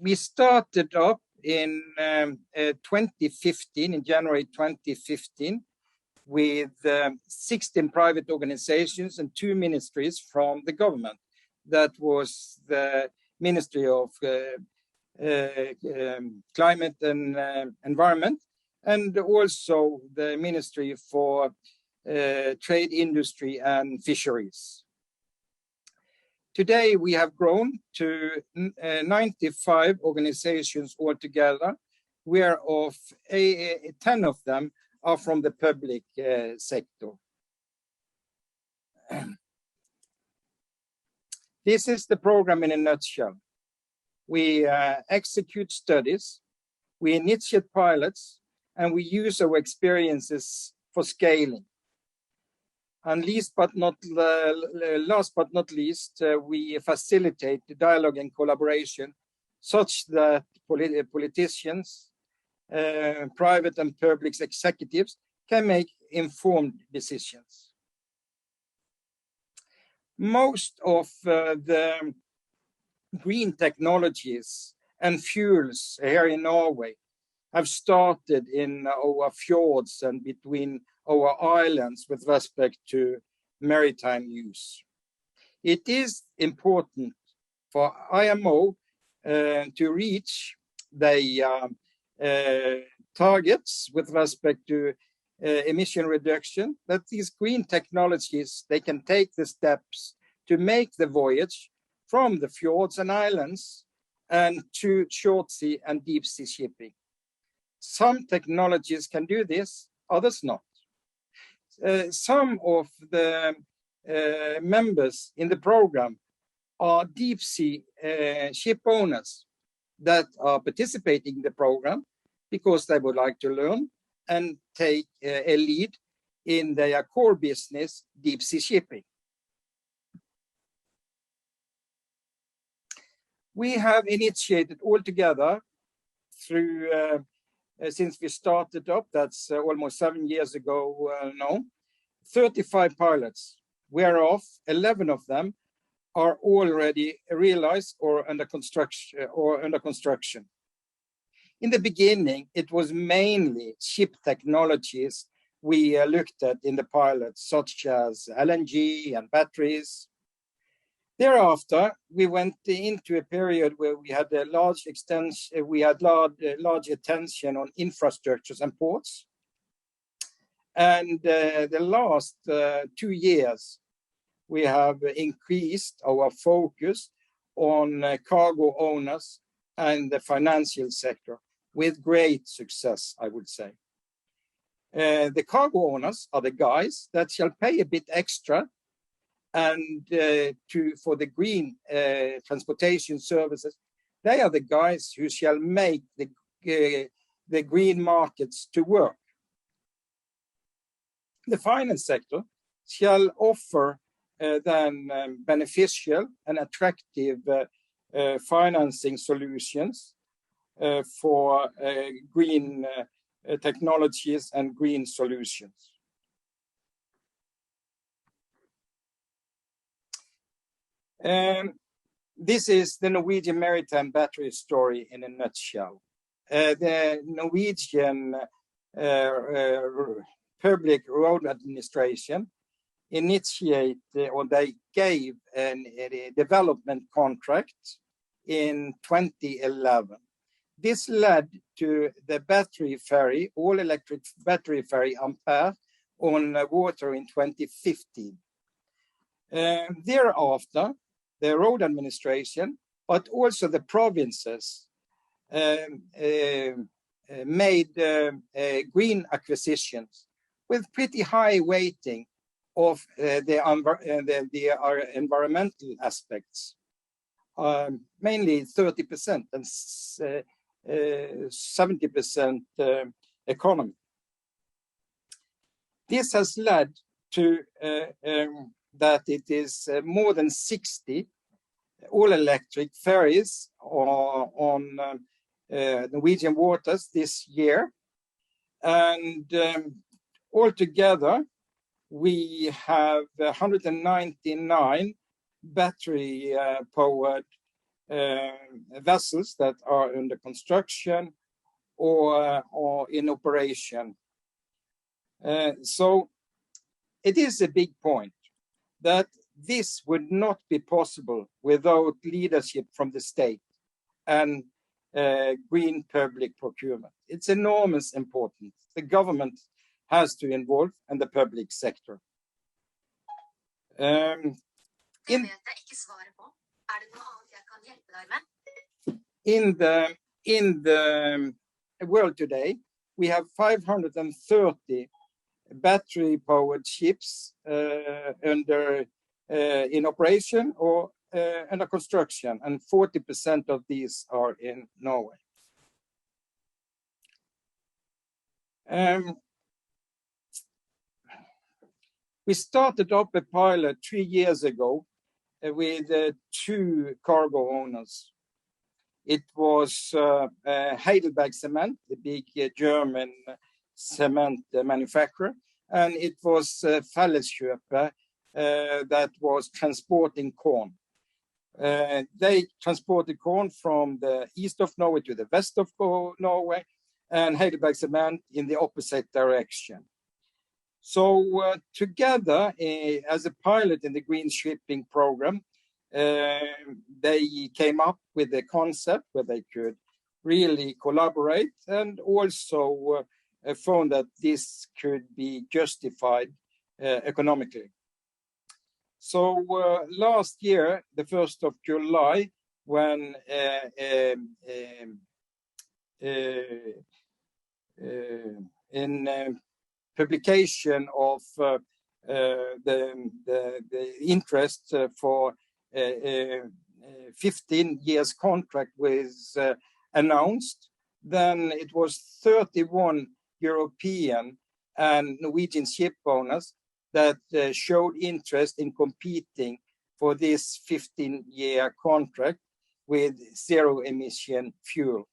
F: We started up in 2015, in January 2015, with 16 private organizations and 2 ministries from the government. That was the Ministry of Climate and Environment, and also the Ministry for Trade, Industry and Fisheries. Today we have grown to 95 organizations altogether, whereof 10 of them are from the public sector. This is the program in a nutshell. We execute studies, we initiate pilots, and we use our experiences for scaling. And last but not least, we facilitate the dialogue and collaboration such that politicians, private and public executives can make informed decisions. Most of the green technologies and fuels here in Norway have started in our fjords and between our islands with respect to maritime use. It is important for IMO to reach the targets with respect to emission reduction, that these green technologies, they can take the steps to make the voyage from the fjords and islands and to short sea and deep sea shipping. Some technologies can do this, others not. Some of the members in the program are deep sea ship owners that are participating in the program because they would like to learn and take a lead in their core business, deep sea shipping. We have initiated altogether through, since we started up, that's almost 7 years ago now, 35 pilots, whereof 11 of them are already realized or under construction. In the beginning, it was mainly ship technologies we looked at in the pilots, such as LNG and batteries. Thereafter, we went into a period where we had a large extension, we had large attention on infrastructures and ports. And the last 2 years, we have increased our focus on cargo owners and the financial sector with great success, I would say. The cargo owners are the guys that shall pay a bit extra and for the green transportation services. They are the guys who shall make the green markets to work. The finance sector shall offer then beneficial and attractive financing solutions for green technologies and green solutions. This is the Norwegian maritime battery story in a nutshell. The Norwegian Public Road Administration initiated, or they gave a development contract in 2011. This led to the battery ferry, all-electric battery ferry Ampere, on water in 2015. Thereafter, the road administration, but also the provinces, made green acquisitions with pretty high weighting of the environmental aspects, mainly 30% and 70% economy. This has led to that it is more than 60 all-electric ferries on Norwegian waters this year. And altogether, we have 199 battery-powered vessels that are under construction or in operation. So it is a big point that this would not be possible without leadership from the state and green public procurement. It's enormous importance. The government has to involve and the public sector. In the world today, we have 530 battery-powered ships in operation or under construction, and 40% of these are in Norway. We started up a pilot 3 years ago with 2 cargo owners. It was Heidelberg Cement, the big German cement manufacturer, and it was Felleskjøpet that was transporting corn. They transported corn from the east of Norway to the west of Norway, and Heidelberg Cement in the opposite direction. So together, as a pilot in the green shipping program, they came up with a concept where they could really collaborate, and also found that this could be justified economically. So last year, the 1st of July, when in publication of the interest for 15 years contract was announced, then it was 31 European and Norwegian ship owners that showed interest in competing for this 15-year contract with zero-emission fuel.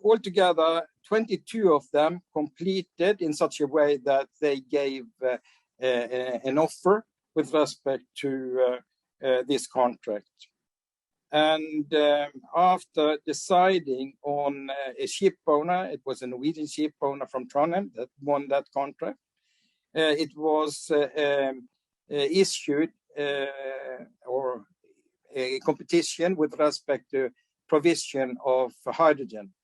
F: Altogether, 22 of them completed in such a way that they gave an offer with respect to this contract. And after deciding on a ship owner, it was a Norwegian ship owner from Trondheim that won that contract. It was issued or a competition with respect to provision of hydrogen,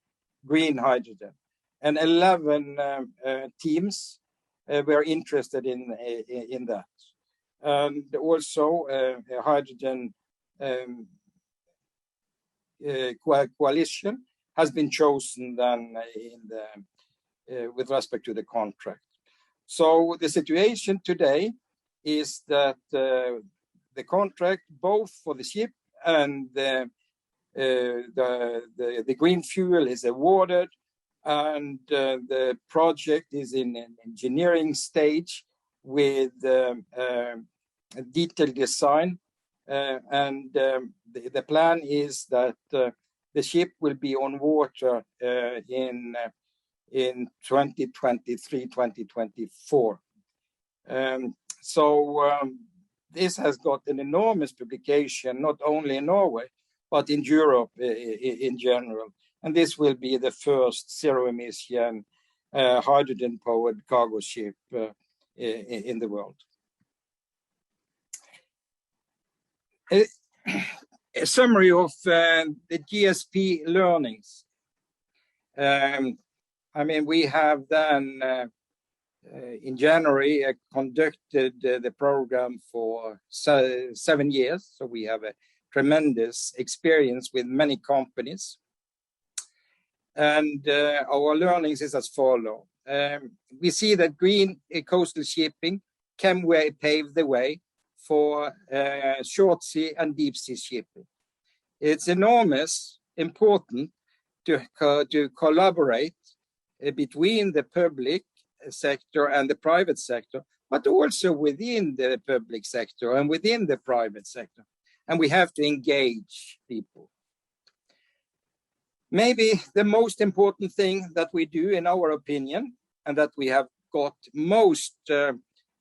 F: green hydrogen, and 11 teams were interested in that. And also a hydrogen coalition has been chosen then with respect to the contract. So the situation today is that the contract, both for the ship and the green fuel, is awarded, and the project is in an engineering stage with a detailed design, and the plan is that the ship will be on water in 2023, 2024. This has got an enormous publication, not only in Norway, but in Europe in general. And this will be the first zero-emission hydrogen-powered cargo ship in the world. A summary of the GSP learnings. We have then in January conducted the program for 7 years. So we have a tremendous experience with many companies. And our learnings is as follows. We see that green coastal shipping can pave the way for short sea and deep sea shipping. It's enormous important to collaborate between the public sector and the private sector, but also within the public sector and within the private sector. And we have to engage people. Maybe the most important thing that we do, in our opinion, and that we have got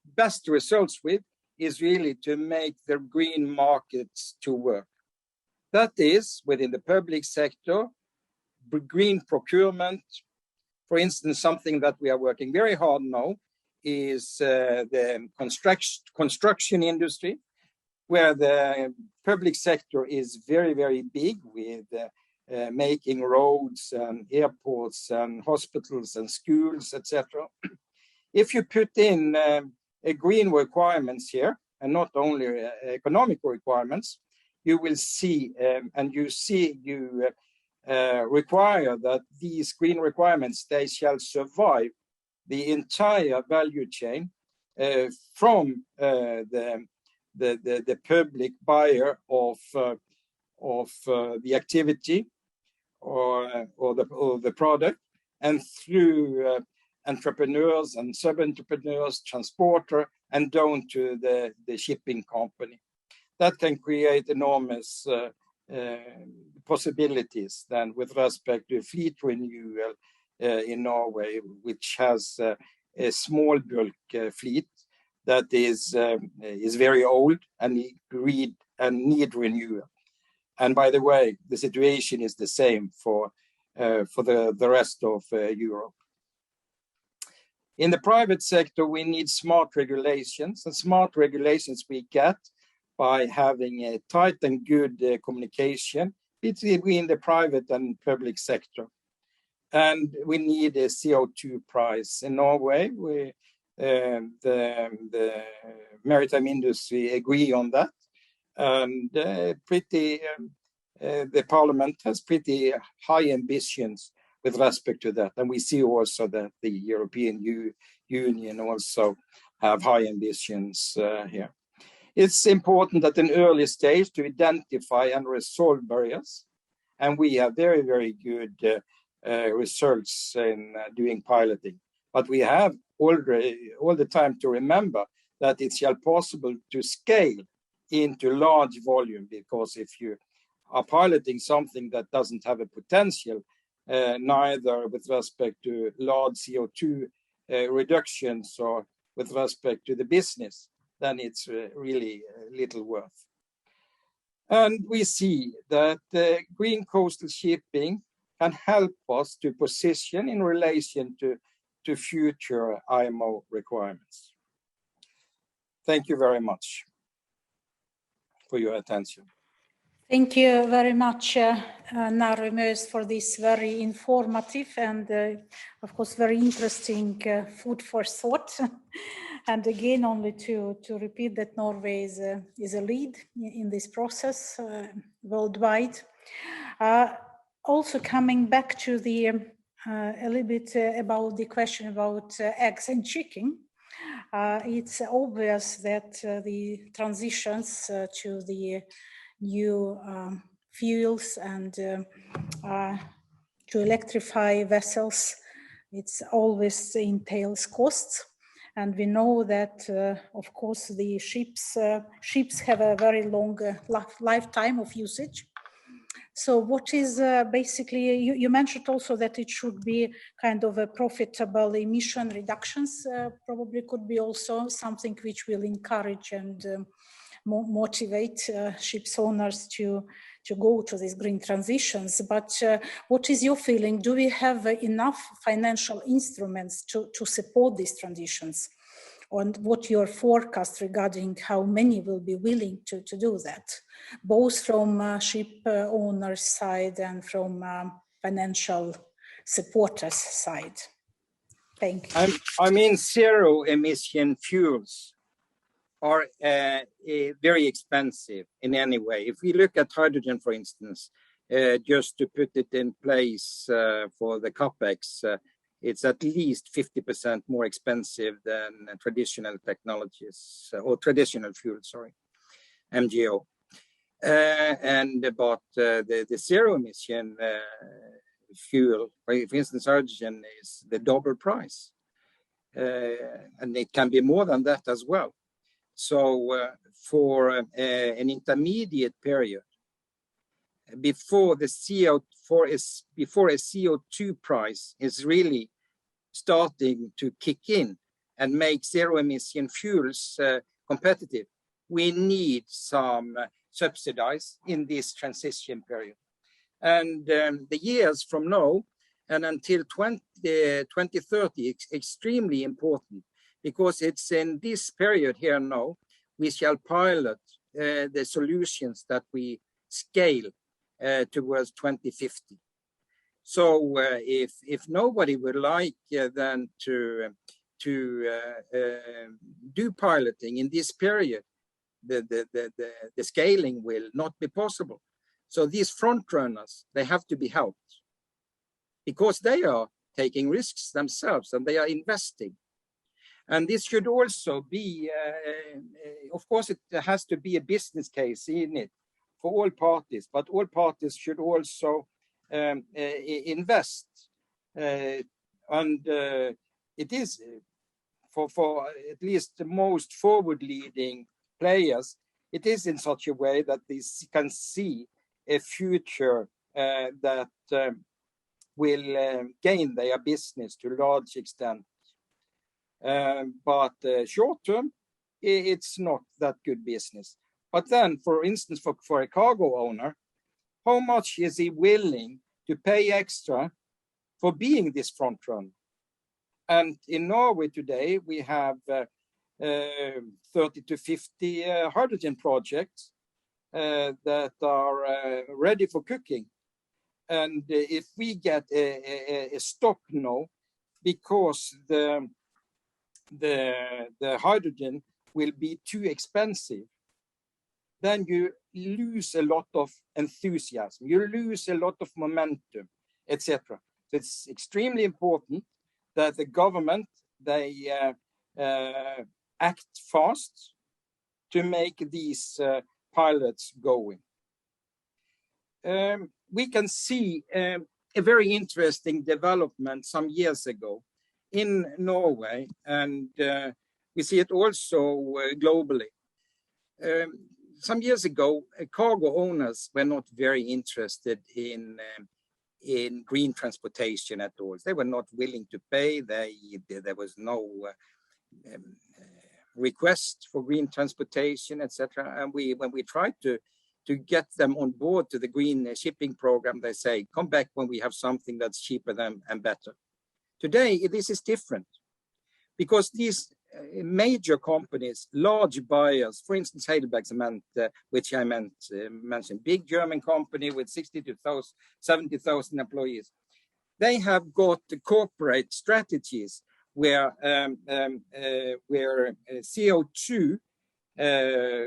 F: best results with, is really to make the green markets to work. That is, within the public sector, green procurement. For instance, something that we are working very hard now is the construction industry, where the public sector is very, very big with making roads and airports and hospitals and schools, etc. If you put in green requirements here, and not only economic requirements, you will see, require that these green requirements, they shall survive the entire value chain from the public buyer of the activity or the product, and through entrepreneurs and sub-entrepreneurs, transporter, and down to the shipping company. That can create enormous possibilities then with respect to fleet renewal in Norway, which has a small bulk fleet that is very old and need renewal. And by the way, the situation is the same for the rest of Europe. In the private sector, we need smart regulations, and smart regulations we get by having a tight and good communication between the private and public sector. And we need a CO2 price. In Norway, the maritime industry agree on that. And the parliament has pretty high ambitions with respect to that. And we see also that the European Union also have high ambitions here. It's important at an early stage to identify and resolve barriers. And we have very, very good results in doing piloting. But we have already all the time to remember that it's possible to scale into large volume, because if you are piloting something that doesn't have a potential, neither with respect to large CO2 reductions or with respect to the business, then it's really little worth. And we see that green coastal shipping can help us to position in relation to future IMO requirements. Thank you very much for your attention.
A: Thank you very much, Narvi Mös, for this very informative and, of course, very interesting food for thought. And again, only to repeat that Norway is a lead in this process worldwide. Also coming back to the a little bit about the question about eggs and chicken. It's obvious that the transitions to the new fuels and to electrify vessels, it's always entails costs. And we know that, of course, the ships have a very long lifetime of usage. So what is basically, you mentioned also that it should be kind of a profitable emission reductions, probably could be also something which will encourage and motivate ships owners to go to these green transitions. But what is your feeling? Do we have enough financial instruments to support these transitions? And what your forecast regarding how many will be willing to do that, both from ship owners' side and from financial supporters' side? Thank you.
F: I mean, zero emission fuels are very expensive in any way. If we look at hydrogen, for instance, just to put it in place for the capex, it's at least 50% more expensive than traditional technologies or traditional fuel, sorry, MGO. But the zero emission fuel, for instance, hydrogen, is the double price. And it can be more than that as well. So for an intermediate period, before the before a CO2 price is really starting to kick in and make zero emission fuels competitive, we need some subsidies in this transition period. And the years from now and until 2030 is extremely important, because it's in this period here now we shall pilot the solutions that we scale towards 2050. So if nobody would like then to do piloting in this period, the scaling will not be possible. So these front runners, they have to be helped, because they are taking risks themselves and they are investing. And this should also be, of course, it has to be a business case in it for all parties, but all parties should also invest. And it is for at least the most forward-leading players, it is in such a way that they can see a future that will gain their business to a large extent. But short term, it's not that good business. But then, for instance, for a cargo owner, how much is he willing to pay extra for being this front runner? And in Norway today, we have 30 to 50 hydrogen projects that are ready for cooking. And if we get a stop now, because the hydrogen will be too expensive, then you lose a lot of enthusiasm, you lose a lot of momentum, etc. So it's extremely important that the government, they act fast to make these pilots going. We can see a very interesting development some years ago in Norway, and we see it also globally. Some years ago, cargo owners were not very interested in green transportation at all. They were not willing to pay. There was no request for green transportation, etc. And when we tried to get them on board to the green shipping program, they say, come back when we have something that's cheaper than and better. Today, this is different, because these major companies, large buyers, for instance, Heidelberg Cement, which I mentioned, big German company with 60,000 to 70,000 employees, they have got corporate strategies where CO2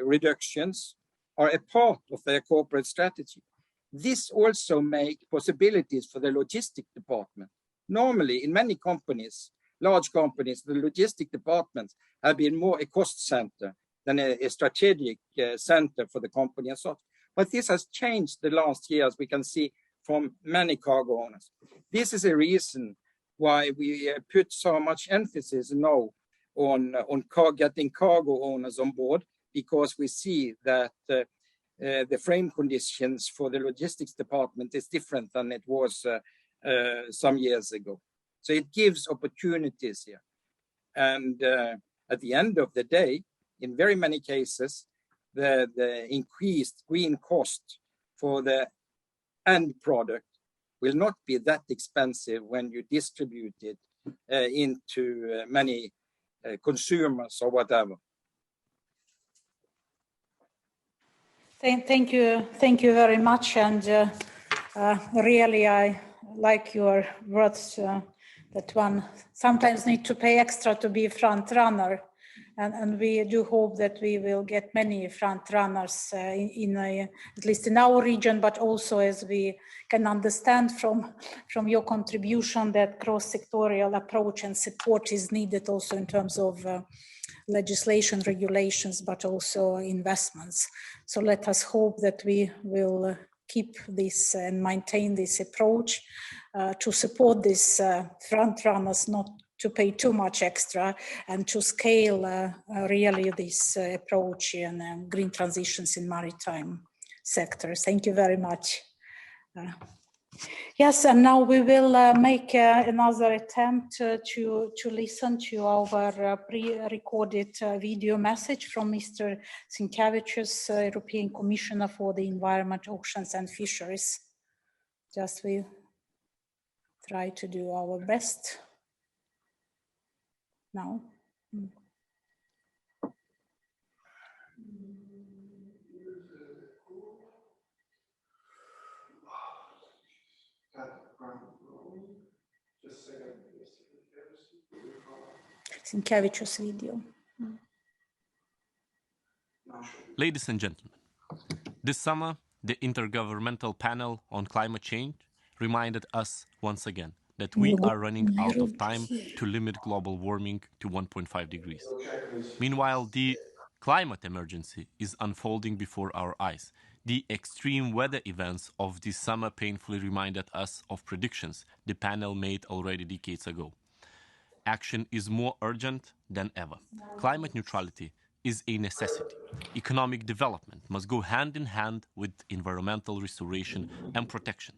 F: reductions are a part of their corporate strategy. This also makes possibilities for the logistic department. Normally, in many companies, large companies, the logistic departments have been more a cost center than a strategic center for the company and such. But this has changed the last years, we can see from many cargo owners. This is a reason why we put so much emphasis now on getting cargo owners on board, because we see that the frame conditions for the logistics department is different than it was some years ago. So it gives opportunities here. And at the end of the day, in very many cases, the increased green cost for the end product will not be that expensive when you distribute it into many consumers or whatever.
A: Thank you very much. And really, I like your words that one sometimes need to pay extra to be front runner. And we do hope that we will get many front runners at least in our region, but also as we can understand from your contribution that cross-sectorial approach and support is needed also in terms of legislation, regulations, but also investments. So let us hope that we will keep this and maintain this approach to support these front runners, not to pay too much extra, and to scale really this approach in green transitions in maritime sectors. Thank you very much. Yes, and now we will make another attempt to listen to our pre-recorded video message from Mr. Sinkevičius, European Commissioner for the Environment, Oceans and Fisheries. Just we try to do our best now. Sinkevičius video.
G: Ladies and gentlemen, this summer, the Intergovernmental Panel on Climate Change reminded us once again that we are running out of time to limit global warming to 1.5 degrees. Meanwhile, the climate emergency is unfolding before our eyes. The extreme weather events of this summer painfully reminded us of predictions the panel made already decades ago. Action is more urgent than ever. Climate neutrality is a necessity. Economic development must go hand in hand with environmental restoration and protection.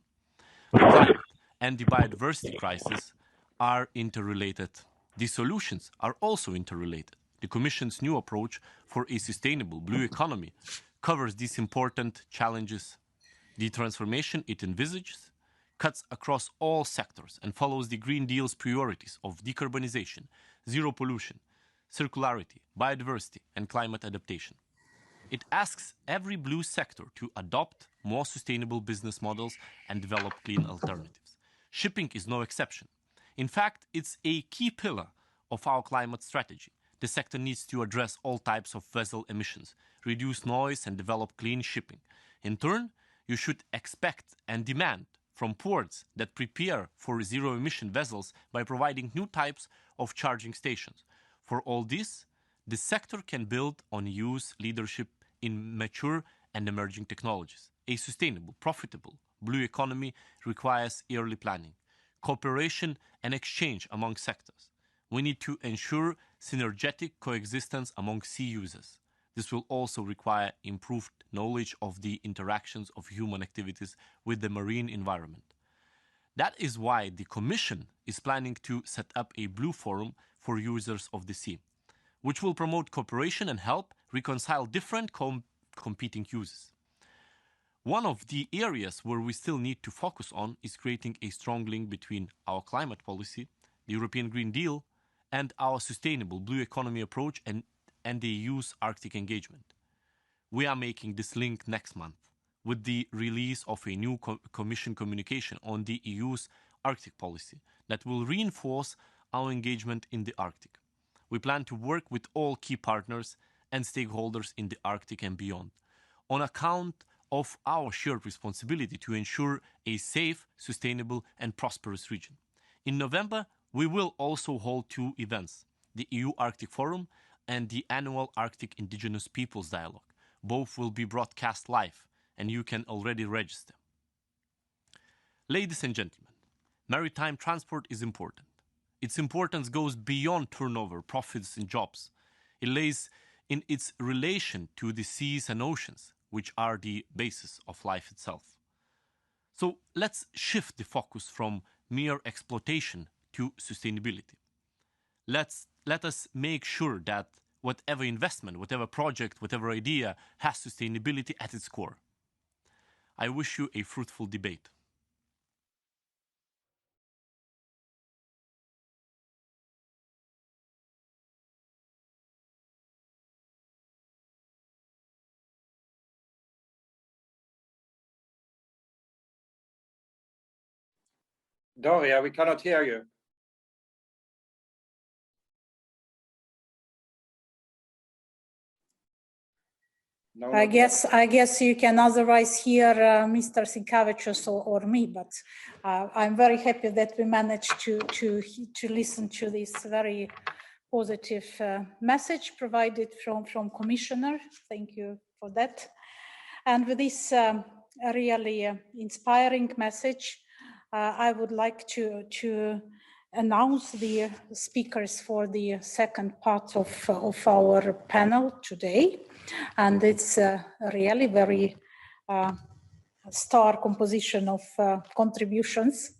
G: The climate and the biodiversity crisis are interrelated. The solutions are also interrelated. The Commission's new approach for a sustainable blue economy covers these important challenges. The transformation it envisages cuts across all sectors and follows the Green Deal's priorities of decarbonization, zero pollution, circularity, biodiversity, and climate adaptation. It asks every blue sector to adopt more sustainable business models and develop clean alternatives. Shipping is no exception. In fact, it's a key pillar of our climate strategy. The sector needs to address all types of vessel emissions, reduce noise, and develop clean shipping. In turn, you should expect and demand from ports that prepare for zero-emission vessels by providing new types of charging stations. For all this, the sector can build on EU's leadership in mature and emerging technologies. A sustainable, profitable blue economy requires early planning, cooperation and exchange among sectors. We need to ensure synergetic coexistence among sea users. This will also require improved knowledge of the interactions of human activities with the marine environment. That is why the Commission is planning to set up a Blue Forum for users of the sea, which will promote cooperation and help reconcile different competing uses. One of the areas where we still need to focus on is creating a strong link between our climate policy, the European Green Deal, and our sustainable blue economy approach and the EU's Arctic engagement. We are making this link next month with the release of a new Commission communication on the EU's Arctic policy that will reinforce our engagement in the Arctic. We plan to work with all key partners and stakeholders in the Arctic and beyond, on account of our shared responsibility to ensure a safe, sustainable, and prosperous region. In November, we will also hold two events, the EU Arctic Forum and the annual Arctic Indigenous Peoples Dialogue. Both will be broadcast live, and you can already register. Ladies and gentlemen, maritime transport is important. Its importance goes beyond turnover, profits, and jobs. It lays in its relation to the seas and oceans, which are the basis of life itself. So let's shift the focus from mere exploitation to sustainability. Let us make sure that whatever investment, whatever project, whatever idea has sustainability at its core. I wish you a fruitful debate.
F: Daria, we cannot hear you. No,
A: I guess you can otherwise hear Mr. Sinkavicius or me, but I'm very happy that we managed to listen to this very positive message provided from Commissioner. Thank you for that. And with this really inspiring message, I would like to announce the speakers for the second part of our panel today. And it's really very star composition of contributions.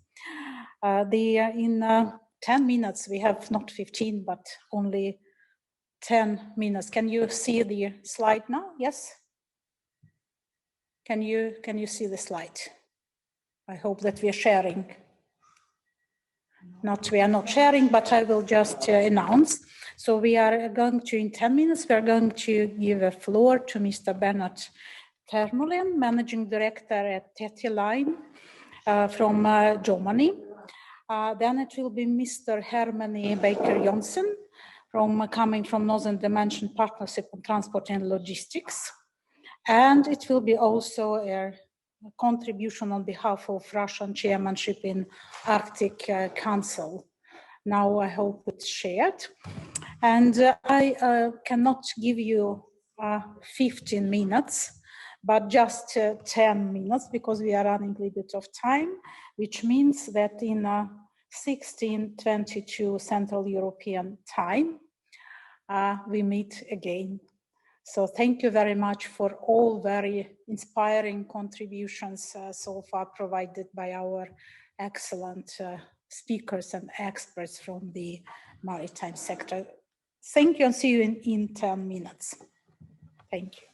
A: In 10 minutes, we have not 15, but only 10 minutes. Can you see the slide now? Yes? Can you see the slide? I hope that we are sharing. We are not sharing, but I will just announce. So we are going to, in 10 minutes, we are going to give a floor to Mr. Bernard Termolin, Managing Director at TT Line from Germany. Then it will be Mr. Hermanni Baker-Johnson, coming from Northern Dimension Partnership on Transport and Logistics. And it will be also a contribution on behalf of Russian chairmanship in Arctic Council. Now I hope it's shared. And I cannot give you 15 minutes, but just 10 minutes because we are running a little bit of time, which means that in 16:22 Central European time, we meet again. So thank you very much for all very inspiring contributions so far provided by our excellent speakers and experts from the maritime sector. Thank you and see you in 10 minutes. Thank you.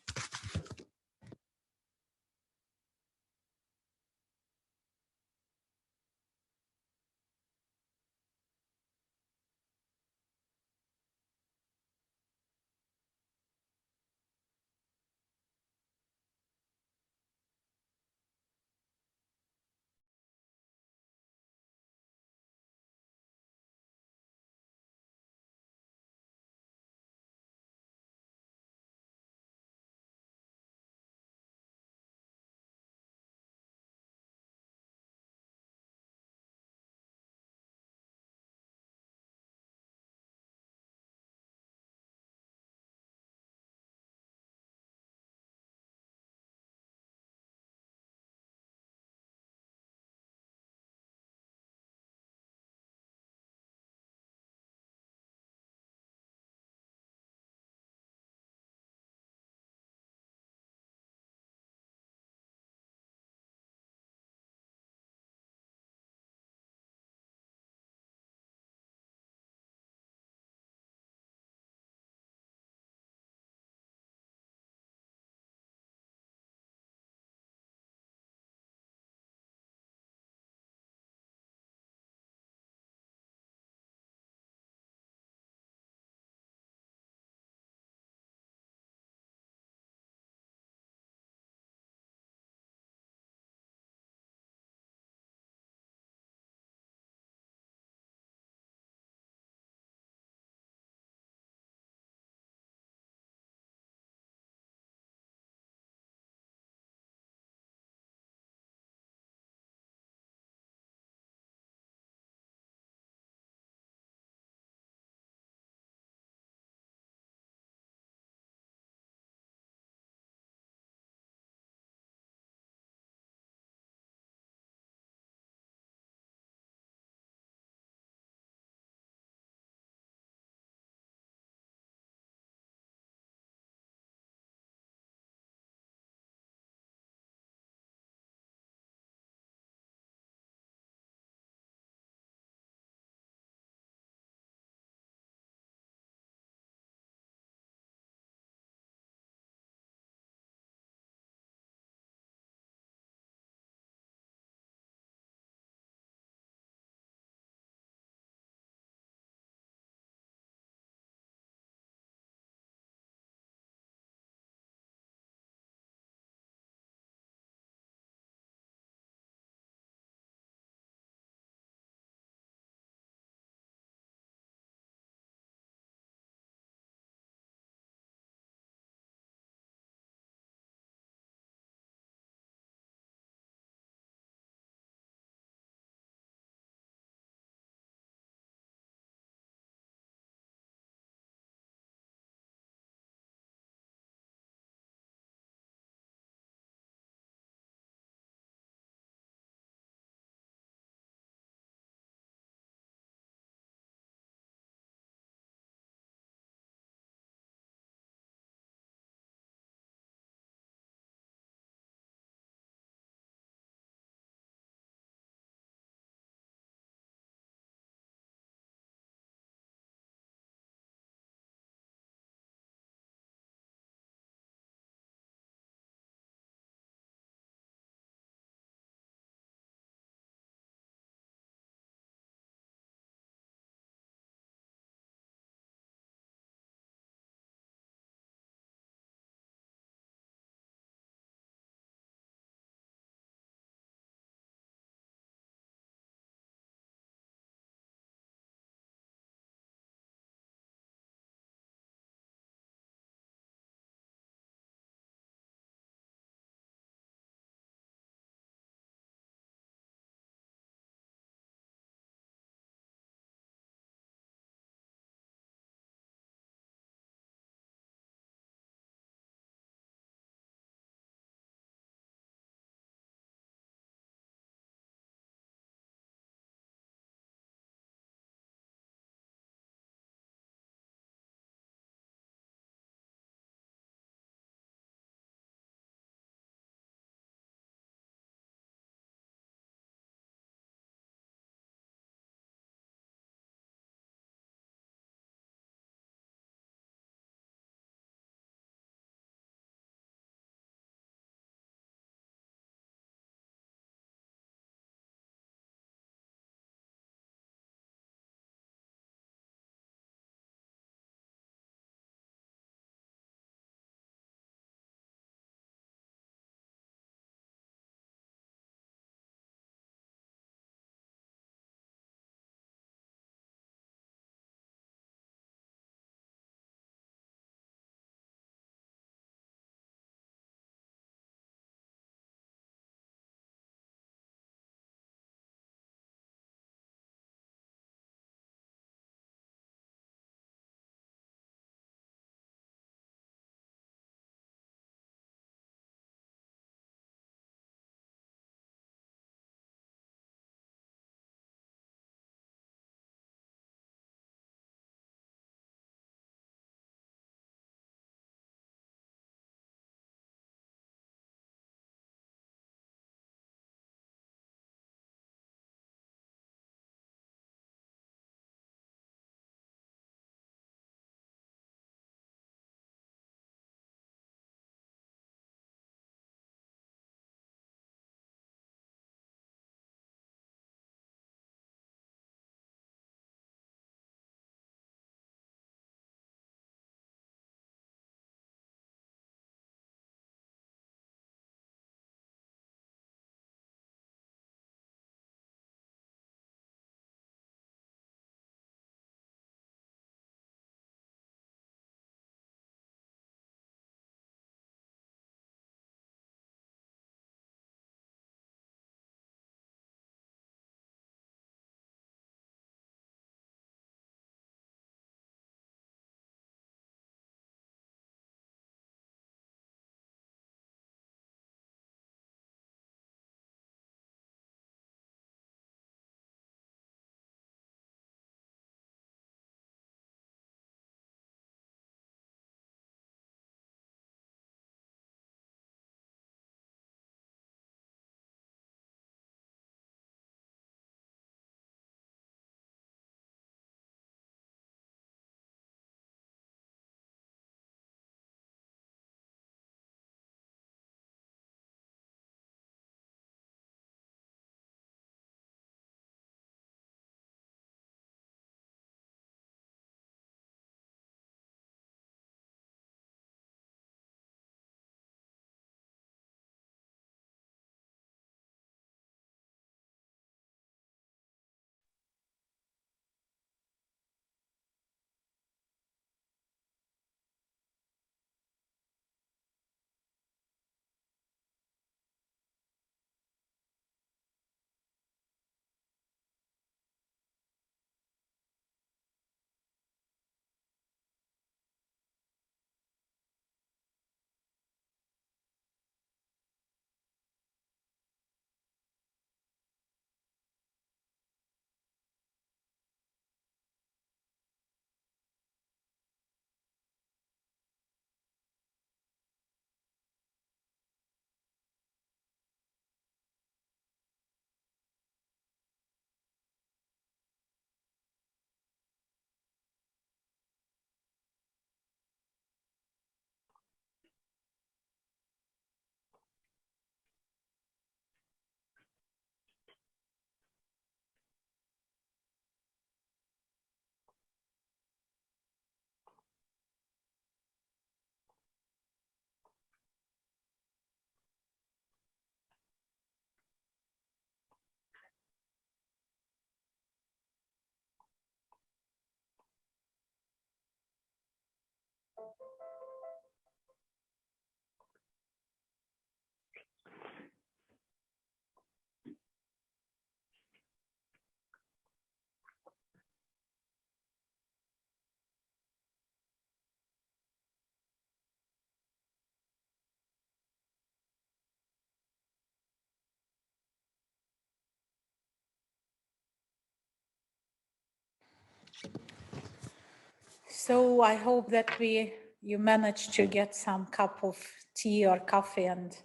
A: So I hope that you managed to get some cup of tea or coffee, and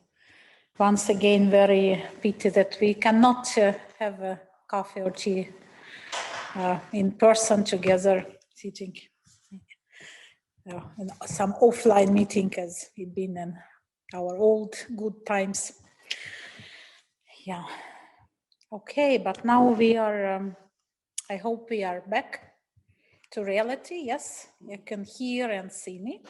A: once again, very pity that we cannot have a coffee or tea in person together, sitting in some offline meeting as it been in our old good times. Yeah. Okay, but now we are, I hope we are back to reality. Yes, you can hear and see me.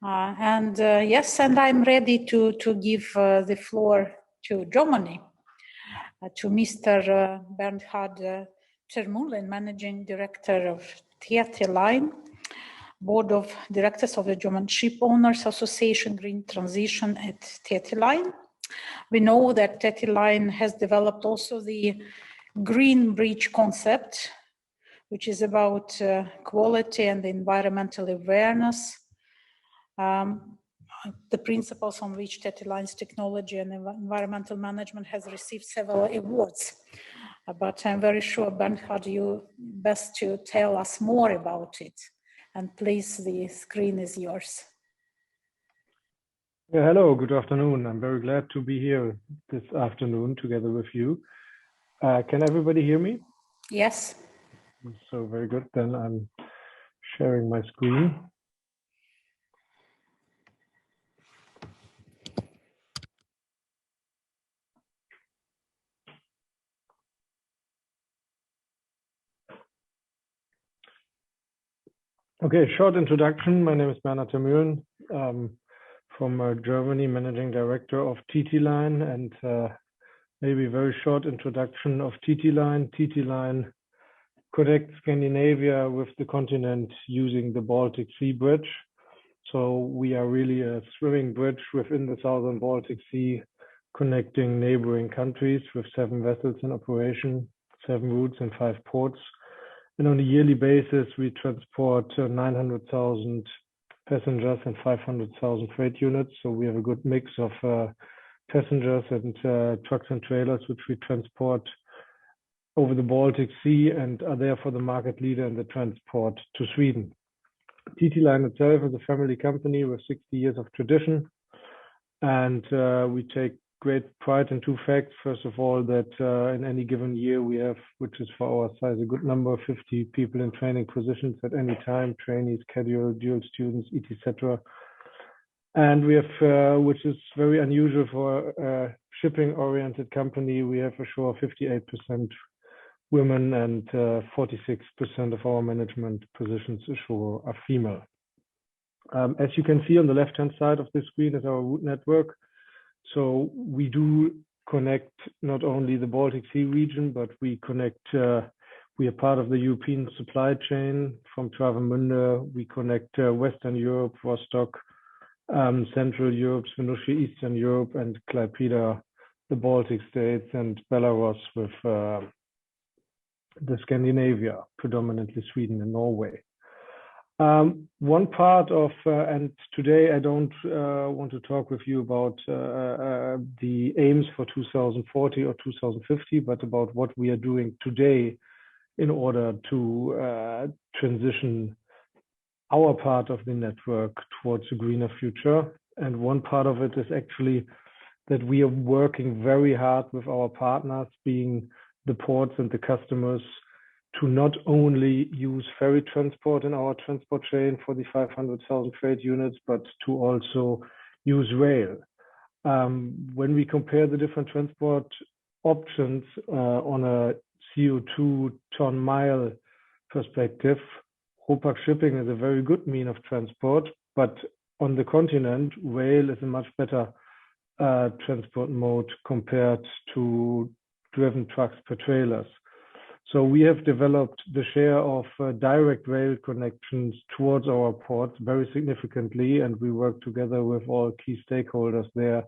A: Yes, and I'm ready to give the floor to Germany, to Mr. Bernhard Termulin, Managing Director of TT Line, Board of Directors of the German Ship Owners Association Green Transition at TT Line. We know that TT Line has developed also the Green Bridge concept, which is about quality and environmental awareness. The principles on which TT Line's technology and environmental management has received several awards. But I'm very sure, Bernhard, you best to tell us more about it. And please, the screen is yours.
H: Yeah, hello, good afternoon. I'm very glad to be here this afternoon together with you. Can everybody hear me?
A: Yes.
H: So very good. Then I'm sharing my screen. Okay, short introduction. My name is Bernhard Termulin. From Germany, Managing Director of TT Line, and maybe very short introduction of TT Line. TT Line connects Scandinavia with the continent using the Baltic Sea Bridge. So we are really a swimming bridge within the southern Baltic Sea, connecting neighboring countries with 7 vessels in operation, 7 routes and 5 ports. And on a yearly basis, we transport 900,000 passengers and 500,000 freight units. So we have a good mix of passengers and trucks and trailers, which we transport over the Baltic Sea and are therefore the market leader in the transport to Sweden. TT Line itself is a family company with 60 years of tradition. And we take great pride in 2 facts. First of all, that in any given year we have, which is for our size, a good number, 50 people in training positions at any time, trainees, casual, dual students, etc. And we have, which is very unusual for a shipping-oriented company, we have for sure 58% women and 46% of our management positions ashore are female. As you can see on the left-hand side of the screen is our route network. So we do connect not only the Baltic Sea region, but we connect, we are part of the European supply chain from Travemünde. We connect Western Europe, Rostock, Central Europe, Svinouchi, Eastern Europe, and Klaipėda, the Baltic states, and Belarus with the Scandinavia, predominantly Sweden and Norway. One part of, and today I don't want to talk with you about the aims for 2040 or 2050, but about what we are doing today in order to transition our part of the network towards a greener future. And one part of it is actually that we are working very hard with our partners, being the ports and the customers, to not only use ferry transport in our transport chain for the 500,000 freight units, but to also use rail. When we compare the different transport options on a CO2 ton mile perspective, Ropax shipping is a very good mean of transport, but on the continent, rail is a much better transport mode compared to driven trucks per trailers. So we have developed the share of direct rail connections towards our ports very significantly, and we work together with all key stakeholders there,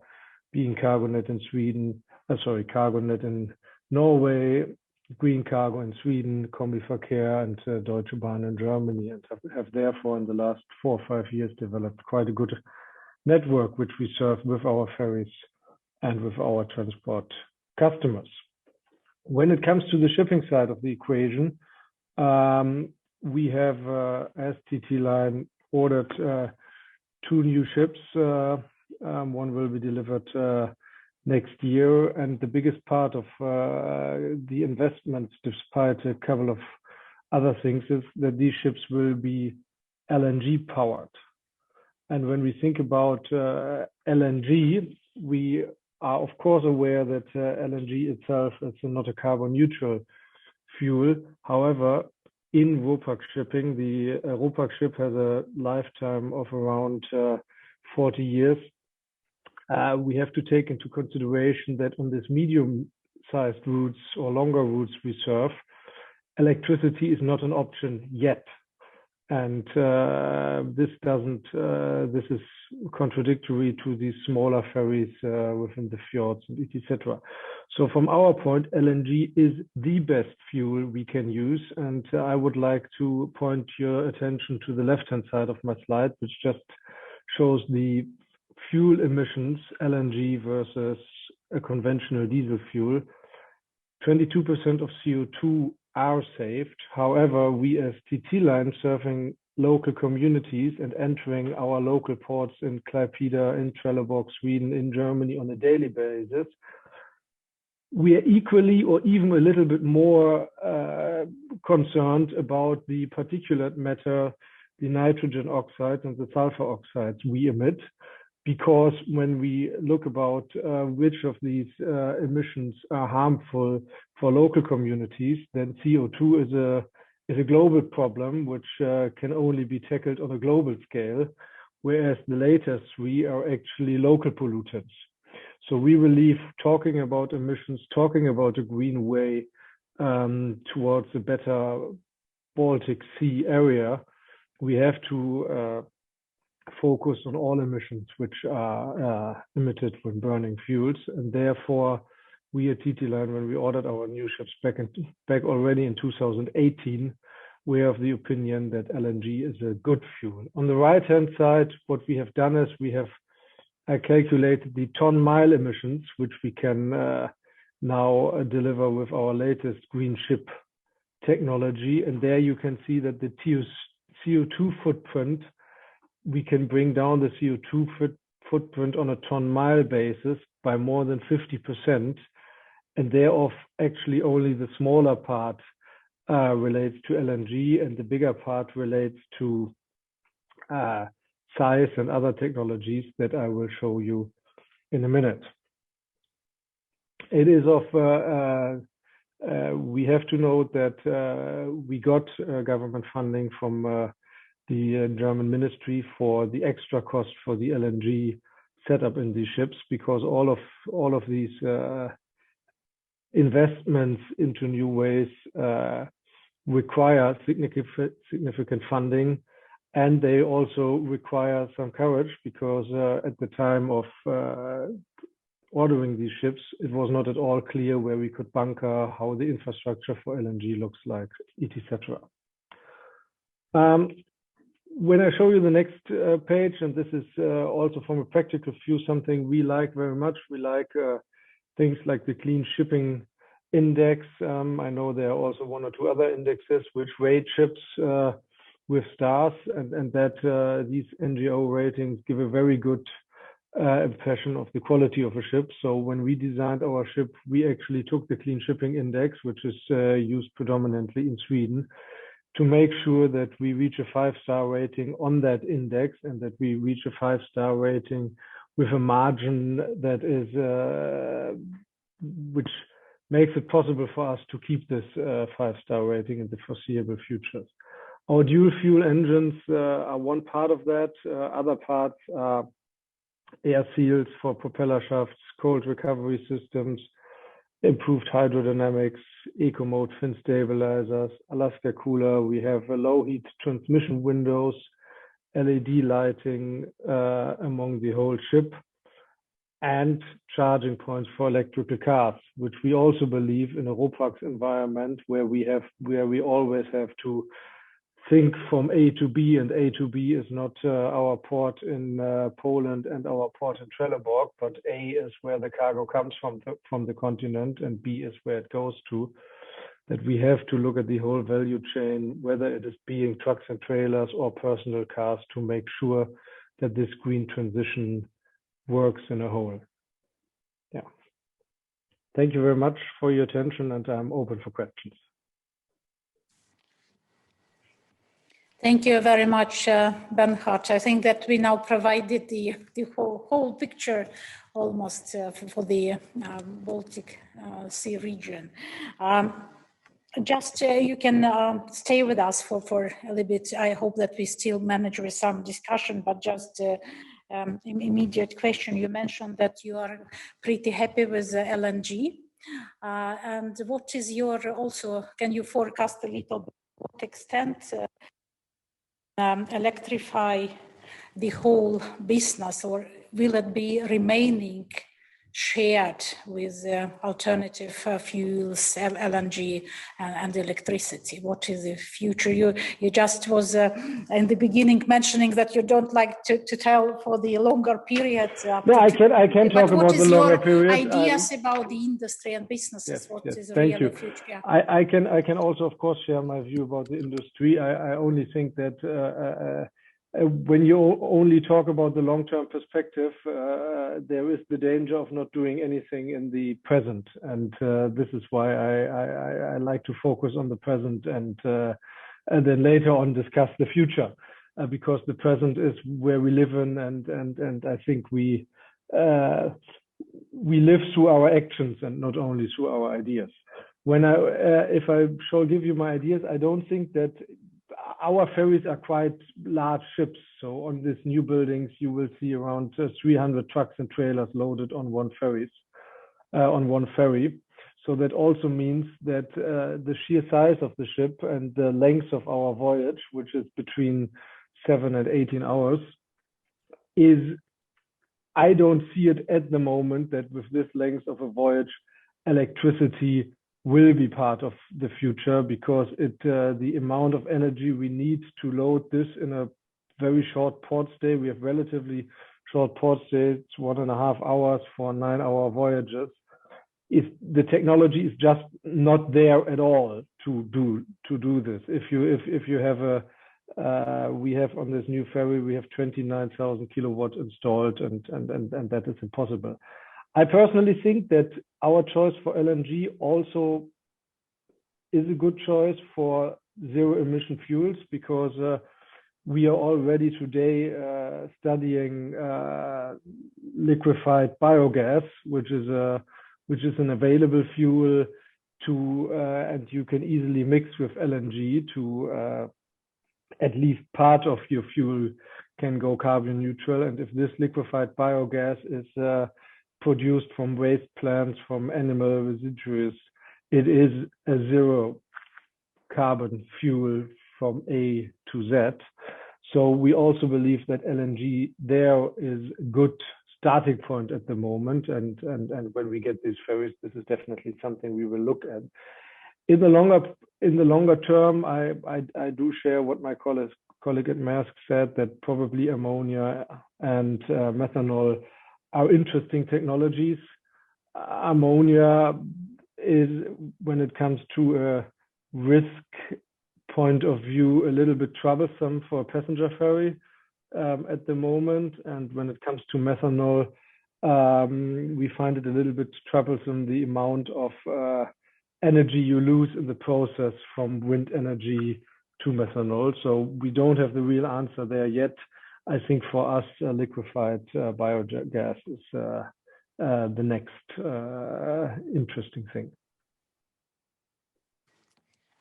H: being CargoNet in Sweden, CargoNet in Norway, Green Cargo in Sweden, Kombiverkehr, and Deutsche Bahn in Germany, and have therefore in the last 4 or 5 years developed quite a good network, which we serve with our ferries and with our transport customers. When it comes to the shipping side of the equation, We have, as TT Line, ordered 2 new ships. One will be delivered next year, and the biggest part of the investments, despite a couple of other things, is that these ships will be LNG powered. And when we think about LNG, we are of course aware that LNG itself is not a carbon neutral fuel. However, in RoPax shipping, the RoPax ship has a lifetime of around 40 years. We have to take into consideration that on this medium-sized routes or longer routes we serve, electricity is not an option yet. And this is contradictory to these smaller ferries within the fjords, etc. So from our point, LNG is the best fuel we can use. And I would like to point your attention to the left-hand side of my slide, which just shows the fuel emissions, LNG versus a conventional diesel fuel. 22% of CO2 are saved. However, we as TT Line serving local communities and entering our local ports in Klaipeda, in Trelleborg, Sweden, in Germany on a daily basis, we are equally or even a little bit more concerned about the particulate matter, the nitrogen oxides and the sulfur oxides we emit. Because when we look about which of these emissions are harmful for local communities, then CO2 is a global problem which can only be tackled on a global scale, whereas the later 3 are actually local pollutants. So we believe talking about emissions, talking about a green way towards a better Baltic Sea area, we have to focus on all emissions which are emitted when burning fuels. And therefore, we at TT Line, when we ordered our new ships back already in 2018, we have the opinion that LNG is a good fuel. On the right-hand side, what we have done is we have calculated the ton-mile emissions, which we can now deliver with our latest green ship technology. And there you can see that the CO2 footprint, we can bring down the CO2 footprint on a ton-mile basis by more than 50%, and thereof actually only the smaller part relates to LNG, and the bigger part relates to size and other technologies that I will show you in a minute. It is we have to note that we got government funding from the German ministry for the extra cost for the LNG setup in these ships, because all of these investments into new ways require significant funding, and they also require some courage, because at the time of ordering these ships, it was not at all clear where we could bunker, how the infrastructure for LNG looks like, etc. When I show you the next page, and this is also from a practical view something we like very much, we like things like the Clean Shipping Index. I know there are also 1 or 2 other indexes which rate ships with stars, and that these NGO ratings give a very good impression of the quality of a ship. So when we designed our ship, we actually took the Clean Shipping Index, which is used predominantly in Sweden, to make sure that we reach a 5-star rating on that index, and that we reach a 5-star rating with a margin that is which makes it possible for us to keep this 5-star rating in the foreseeable future. Our dual fuel engines are one part of that. Other parts are air seals for propeller shafts, cold recovery systems, improved hydrodynamics, eco mode fin stabilizers, Alaska cooler. We have low heat transmission windows, LED lighting among the whole ship, and charging points for electrical cars, which we also believe in a RoPax environment where we always have to think from A to B, and A to B is not our port in Poland and our port in Trelleborg, but A is where the cargo comes from the continent, and B is where it goes to. that we have to look at the whole value chain, whether it is being trucks and trailers or personal cars, to make sure that this green transition works in a whole. Yeah. Thank you very much for your attention, and I'm open for questions.
A: Thank you very much, Bernhard. I think that we now provided the whole picture almost for the Baltic Sea region. Just you can stay with us for a little bit. I hope that we still manage with some discussion, but just immediate question. You mentioned that you are pretty happy with LNG. And what is your, also, can you forecast a little bit what extent electrify the whole business, or will it be remaining shared with alternative fuels, LNG and electricity? What is the future? You just was in the beginning mentioning that you don't like to tell for the longer period.
H: No, I can talk about the longer period.
A: Ideas about the industry and businesses?
H: Yes,
A: is
H: thank you.
A: Future? Yeah.
H: I can also, of course, share my view about the industry. I only think that when you only talk about the long-term perspective, there is the danger of not doing anything in the present, and this is why I like to focus on the present and then later on discuss the future, because the present is where we live in, and I think we live through our actions and not only through our ideas. If I shall give you my ideas, I don't think that our ferries are quite large ships. So on these new buildings, you will see around 300 trucks and trailers loaded on one ferry. So that also means that the sheer size of the ship and the length of our voyage, which is between 7 and 18 hours, I don't see it at the moment that with this length of a voyage, electricity will be part of the future, because the amount of energy we need to load this in a very short port stay. We have relatively short port stays, 1.5 hours for 9-hour voyages. The technology is just not there at all to do this. If you have we have on this new ferry, we have 29,000 kilowatts installed, and that is impossible. I personally think that our choice for LNG also is a good choice for zero emission fuels, because we are already today studying liquefied biogas, which is an available fuel and you can easily mix with LNG to at least part of your fuel can go carbon neutral. And if this liquefied biogas is produced from waste plants, from animal residues, it is a zero carbon fuel from A to Z. So we also believe that LNG there is a good starting point at the moment. And when we get these ferries, this is definitely something we will look at. In the longer term, I do share what my colleague at Maersk said, that probably ammonia and methanol are interesting technologies. Ammonia is, when it comes to a risk point of view, a little bit troublesome for a passenger ferry at the moment. And when it comes to methanol, we find it a little bit troublesome, the amount of energy you lose in the process from wind energy to methanol. So we don't have the real answer there yet. I think for us, liquefied biogas is the next interesting thing.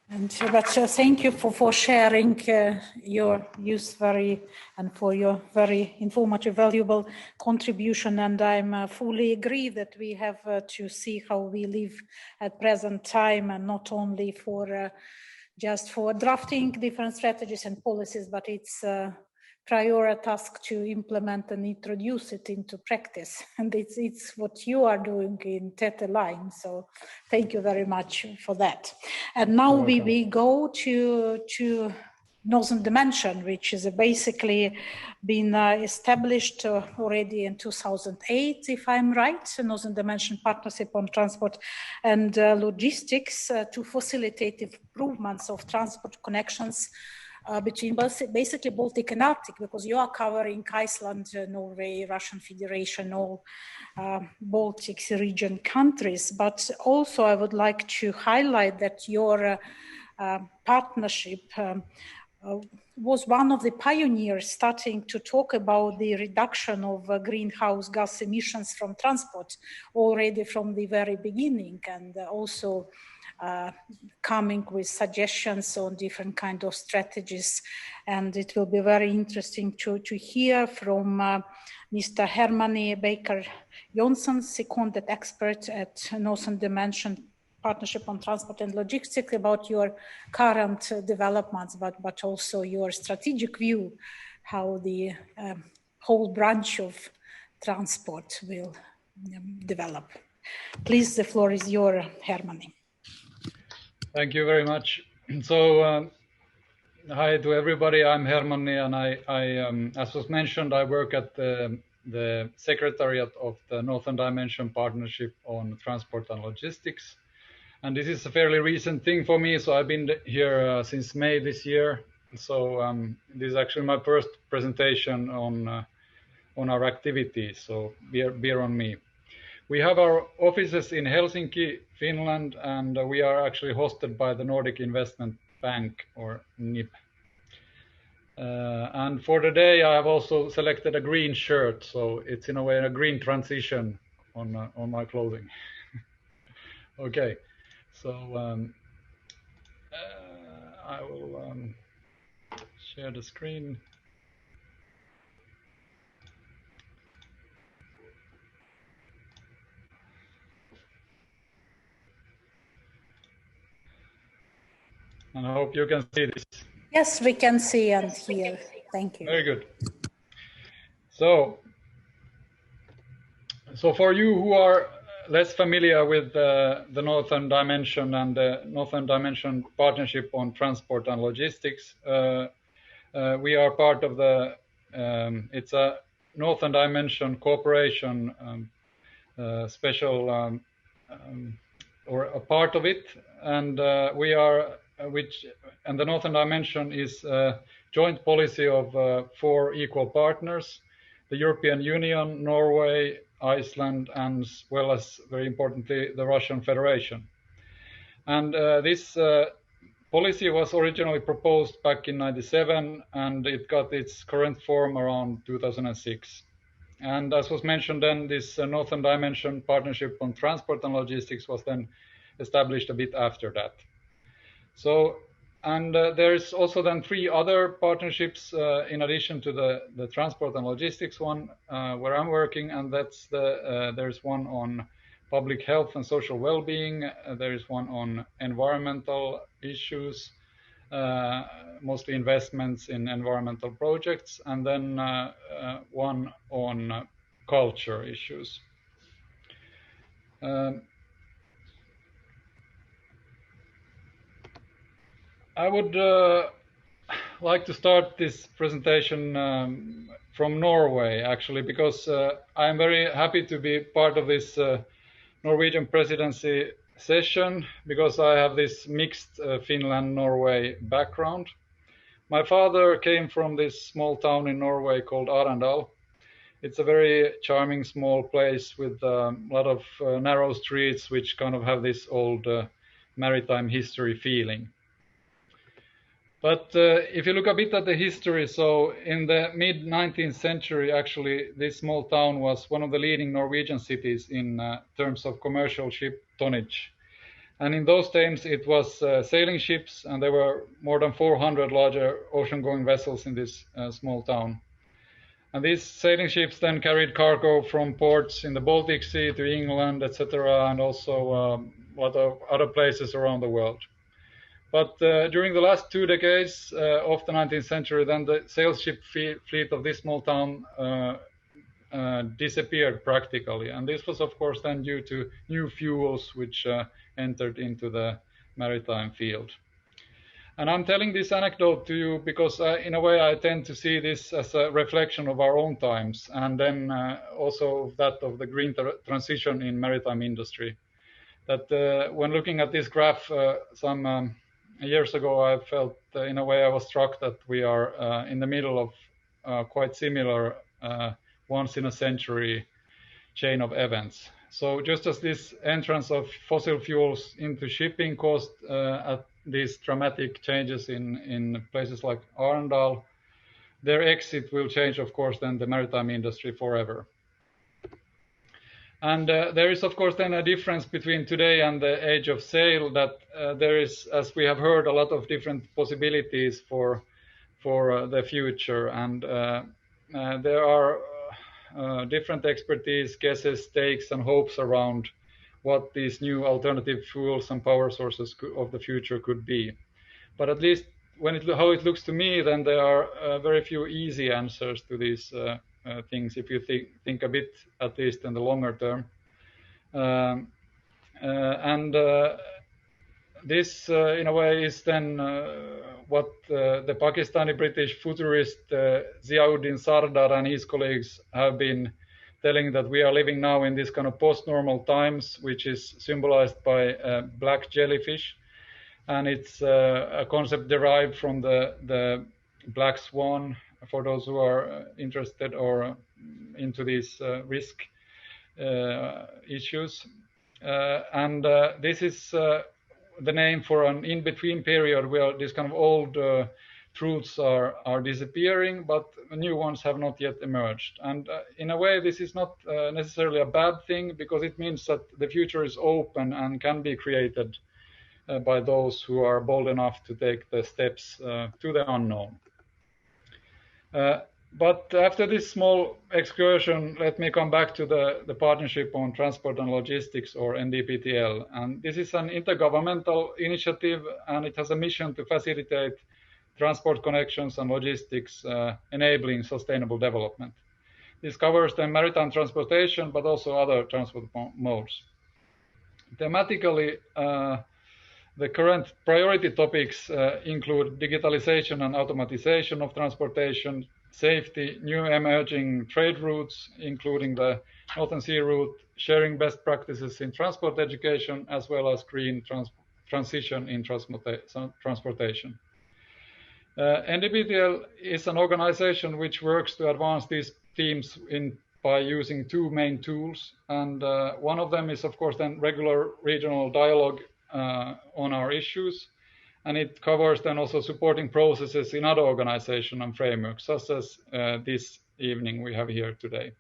A: And but thank you for sharing your views and for your very informative, valuable contribution. And I'm fully agree that we have to see how we live at present time, and not only for just for drafting different strategies and policies, but it's prior task to implement and introduce it into practice. And it's what you are doing in Tete Line. So thank you very much for that. And now we go to Northern Dimension, which is basically been established already in 2008, if I'm right, Northern Dimension Partnership on Transport and Logistics to facilitate improvements of transport connections between basically Baltic and Arctic, because you are covering Iceland, Norway, Russian Federation, all Baltic Sea Region countries. But also I would like to highlight that your partnership was one of the pioneers starting to talk about the reduction of greenhouse gas emissions from transport already from the very beginning, and also coming with suggestions on different kind of strategies. And it will be very interesting to hear from Mr. Hermanni Baker-Jonsson, seconded expert at Northern Dimension Partnership on Transport and Logistics, about your current developments, but also your strategic view, how the whole branch of transport will develop. Please, the floor is yours, Hermanni.
I: Thank you very much. So, hi to everybody. I'm Hermanni, and I as was mentioned, I work at the Secretariat of the Northern Dimension Partnership on Transport and Logistics. And this is a fairly recent thing for me, so I've been here since May this year. So this is actually my first presentation on our activities, so bear on me. We have our offices in Helsinki, Finland, and we are actually hosted by the Nordic Investment Bank, or NIB. And for today, I have also selected a green shirt, so it's in a way a green transition on my clothing. Okay. So I will share the screen. And I hope you can see this.
A: Yes, we can see and hear. Thank you.
I: Very good. So for you who are less familiar with the Northern Dimension and the Northern Dimension Partnership on Transport and Logistics, we are part of the, it's a Northern Dimension Cooperation special, or a part of it, and we are, and the Northern Dimension is a joint policy of 4 equal partners: the European Union, Norway, Iceland, and as well as, very importantly, the Russian Federation. And this policy was originally proposed back in '97, and it got its current form around 2006. And as was mentioned then, this Northern Dimension Partnership on Transport and Logistics was then established a bit after that. So, and there's also then 3 other partnerships in addition to the transport and logistics one where I'm working, and that's there's one on public health and social well-being, there's one on environmental issues, mostly investments in environmental projects, and then one on culture issues. I would like to start this presentation from Norway, actually, because I'm very happy to be part of this Norwegian presidency session, because I have this mixed Finland-Norway background. My father came from this small town in Norway called Arendal. It's a very charming small place with a lot of narrow streets which kind of have this old maritime history feeling. But if you look a bit at the history, so in the mid-19th century, actually, this small town was one of the leading Norwegian cities in terms of commercial ship tonnage. And in those times, it was sailing ships, and there were more than 400 larger ocean-going vessels in this small town. And these sailing ships then carried cargo from ports in the Baltic Sea to England, etc., and also a lot of other places around the world. But during the last 2 decades of the 19th century, then the sail ship fleet of this small town disappeared practically. And this was, of course, then due to new fuels which entered into the maritime field. And I'm telling this anecdote to you because in a way I tend to see this as a reflection of our own times, and then also that of the green transition in maritime industry. That when looking at this graph some years ago, I felt in a way I was struck that we are in the middle of quite similar once in a century chain of events. So just as this entrance of fossil fuels into shipping caused these dramatic changes in places like Arendal, their exit will change, of course, then the maritime industry forever. And there is, of course, then a difference between today and the age of sail, that there is, as we have heard, a lot of different possibilities for the future. And there are different expertise, guesses, stakes, and hopes around what these new alternative fuels and power sources of the future could be. But at least how it looks to me, then there are very few easy answers to these things, if you think a bit, at least in the longer term. This, in a way, is then what the Pakistani-British futurist Ziauddin Sardar and his colleagues have been telling, that we are living now in this kind of post-normal times, which is symbolized by black jellyfish. And it's a concept derived from the black swan, for those who are interested or into these risk issues. This is the name for an in-between period where this kind of old truths are disappearing, but new ones have not yet emerged. And in a way, this is not necessarily a bad thing, because it means that the future is open and can be created by those who are bold enough to take the steps to the unknown. But after this small excursion, let me come back to the Partnership on Transport and Logistics, or NDPTL. And this is an intergovernmental initiative, and it has a mission to facilitate transport connections and logistics, enabling sustainable development. This covers the maritime transportation, but also other transport modes. Thematically, the current priority topics include digitalization and automatization of transportation, safety, new emerging trade routes, including the Northern Sea route, sharing best practices in transport education, as well as green transition in transportation. NDPTL is an organization which works to advance these themes by using two main tools. And one of them is, of course, then regular regional dialogue on our issues. And it covers then also supporting processes in other organizations and frameworks, such as this evening we have here today.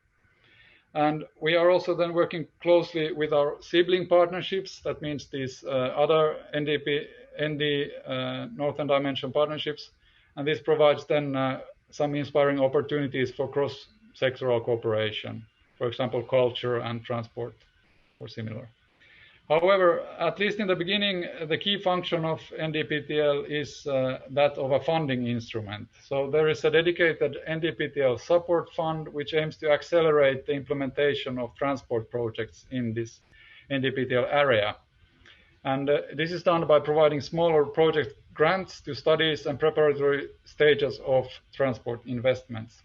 I: And we are also then working closely with our sibling partnerships. That means these other ND Northern Dimension partnerships. And this provides then some inspiring opportunities for cross-sectoral cooperation, for example, culture and transport or similar. However, at least in the beginning, the key function of NDPTL is that of a funding instrument. So there is a dedicated NDPTL support fund, which aims to accelerate the implementation of transport projects in this NDPTL area. And this is done by providing smaller project grants to studies and preparatory stages of transport investments.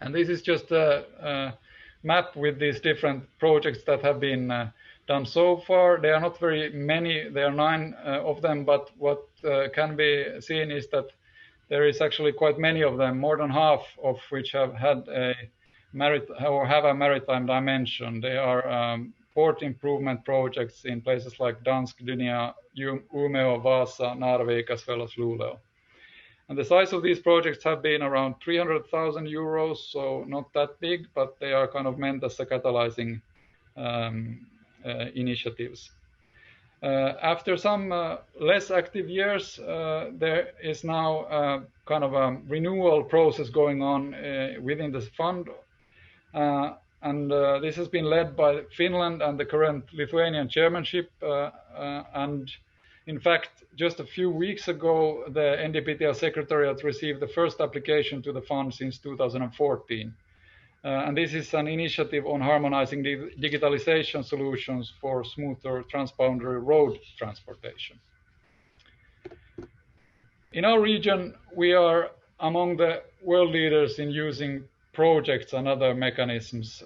I: And this is just a map with these different projects that have been done so far. They are not very many, there are 9 of them, but what can be seen is that there is actually quite many of them, more than half of which have had a maritime dimension. They are port improvement projects in places like Dansk, Dynia, Umeå, Vaasa, Narvik, as well as Luleå. And the size of these projects have been around 300,000 euros, so not that big, but they are kind of meant as a catalyzing initiatives. After some less active years, there is now kind of a renewal process going on within this fund. And this has been led by Finland and the current Lithuanian chairmanship. And in fact, just a few weeks ago, the NDPTL Secretariat received the first application to the fund since 2014. And this is an initiative on harmonizing the digitalization solutions for smoother transboundary road transportation. In our region, we are among the world leaders in using projects and other mechanisms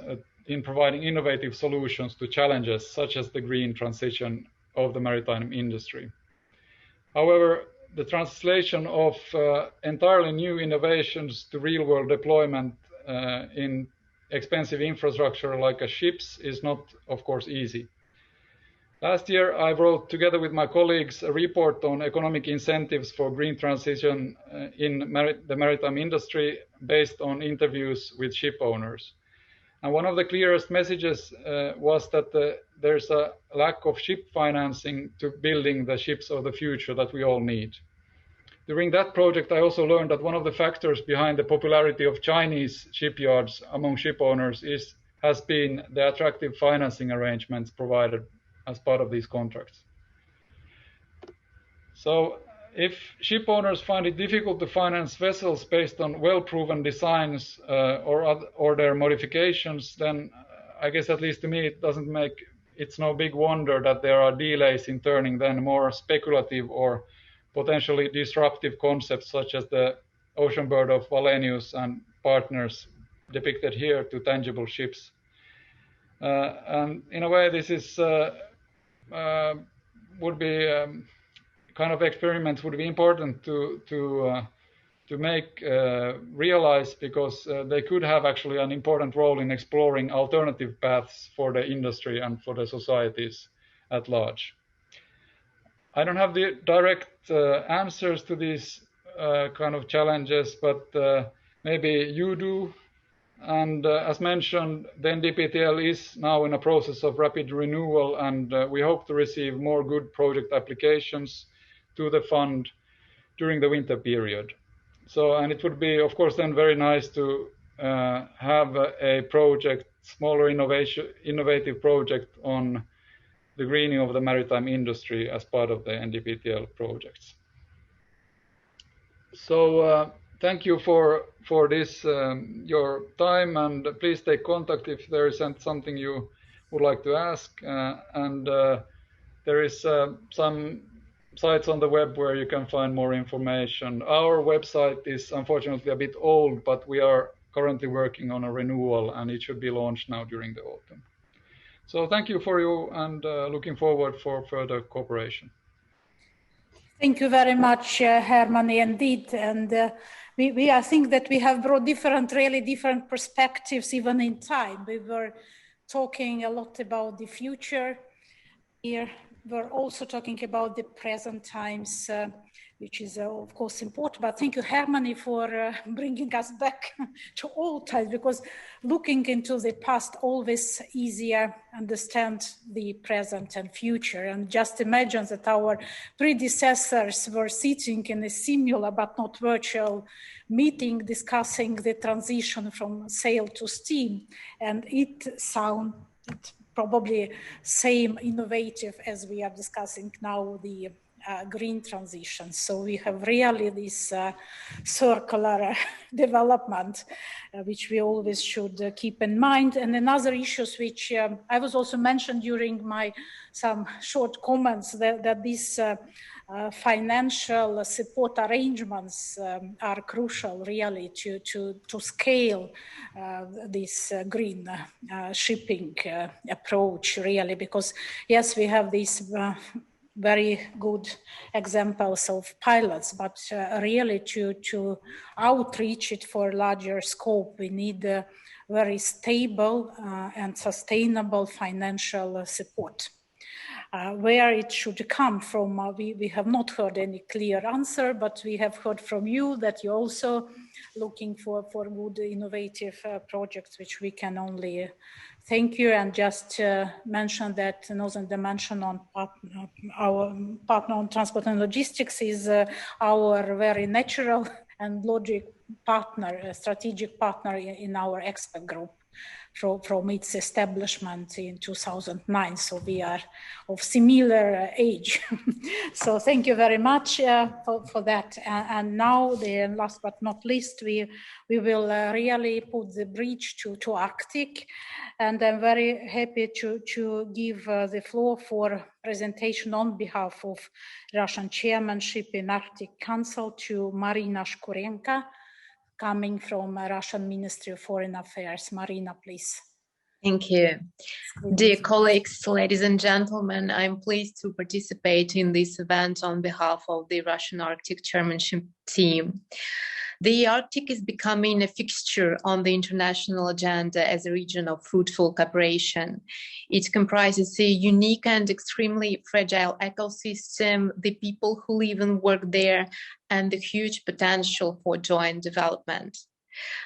I: in providing innovative solutions to challenges such as the green transition of the maritime industry. However, the translation of entirely new innovations to real-world deployment in expensive infrastructure like ships is not, of course, easy. Last year, I wrote together with my colleagues a report on economic incentives for green transition in the maritime industry based on interviews with ship owners. And one of the clearest messages was that there's a lack of ship financing to building the ships of the future that we all need. During that project, I also learned that one of the factors behind the popularity of Chinese shipyards among ship owners has been the attractive financing arrangements provided as part of these contracts. So if ship owners find it difficult to finance vessels based on well-proven designs or their modifications, then I guess, at least to me, it's no big wonder that there are delays in turning then more speculative or potentially disruptive concepts such as the ocean bird of Wallenius and partners depicted here to tangible ships. And in a way, this is would be kind of experiments would be important to make realize, because they could have actually an important role in exploring alternative paths for the industry and for the societies at large. I don't have the direct answers to these kind of challenges, but maybe you do. And as mentioned, the NDPTL is now in a process of rapid renewal, and we hope to receive more good project applications to the fund during the winter period. So, and it would be, of course, then very nice to have a project, smaller innovative project on the greening of the maritime industry as part of the NDPTL projects. So thank you for this, your time, and please take contact if there is something you would like to ask. And there is some sites on the web where you can find more information. Our website is unfortunately a bit old, but we are currently working on a renewal, and it should be launched now during the autumn. So thank you for you, and looking forward for further cooperation.
A: Thank you very much, Herman, indeed. And I think that we have brought really different perspectives, even in time. We were talking a lot about the future. Here, we're also talking about the present times, which is, of course, important. But thank you, Herman, for bringing us back to old times, because looking into the past always easier understand the present and future. And just imagine that our predecessors were sitting in a similar but not virtual meeting discussing the transition from sail to steam, and it sounded probably same innovative as we are discussing now the green transition. So we have really this circular development, which we always should keep in mind. And another issues which I was also mentioned during some short comments, that these financial support arrangements are crucial really to scale this green shipping approach really, because yes, we have these very good examples of pilots, but really to outreach it for larger scope, we need very stable and sustainable financial support. Where it should come from, we have not heard any clear answer, but we have heard from you that you're also looking for good innovative projects, which we can only thank you. And just mention that Northern Dimension on our partner on transport and logistics is our very natural and logic partner, a strategic partner in our expert group from its establishment in 2009. So we are of similar age. So thank you very much for that. And now, last but not least, we will really put the bridge to Arctic. And I'm very happy to give the floor for presentation on behalf of Russian chairmanship in Arctic Council to Marina Shkurenka, coming from Russian Ministry of Foreign Affairs. Marina, please.
J: Thank you. Dear colleagues, ladies and gentlemen, I'm pleased to participate in this event on behalf of the Russian Arctic Chairmanship team. The Arctic is becoming a fixture on the international agenda as a region of fruitful cooperation. It comprises a unique and extremely fragile ecosystem, the people who live and work there, and the huge potential for joint development.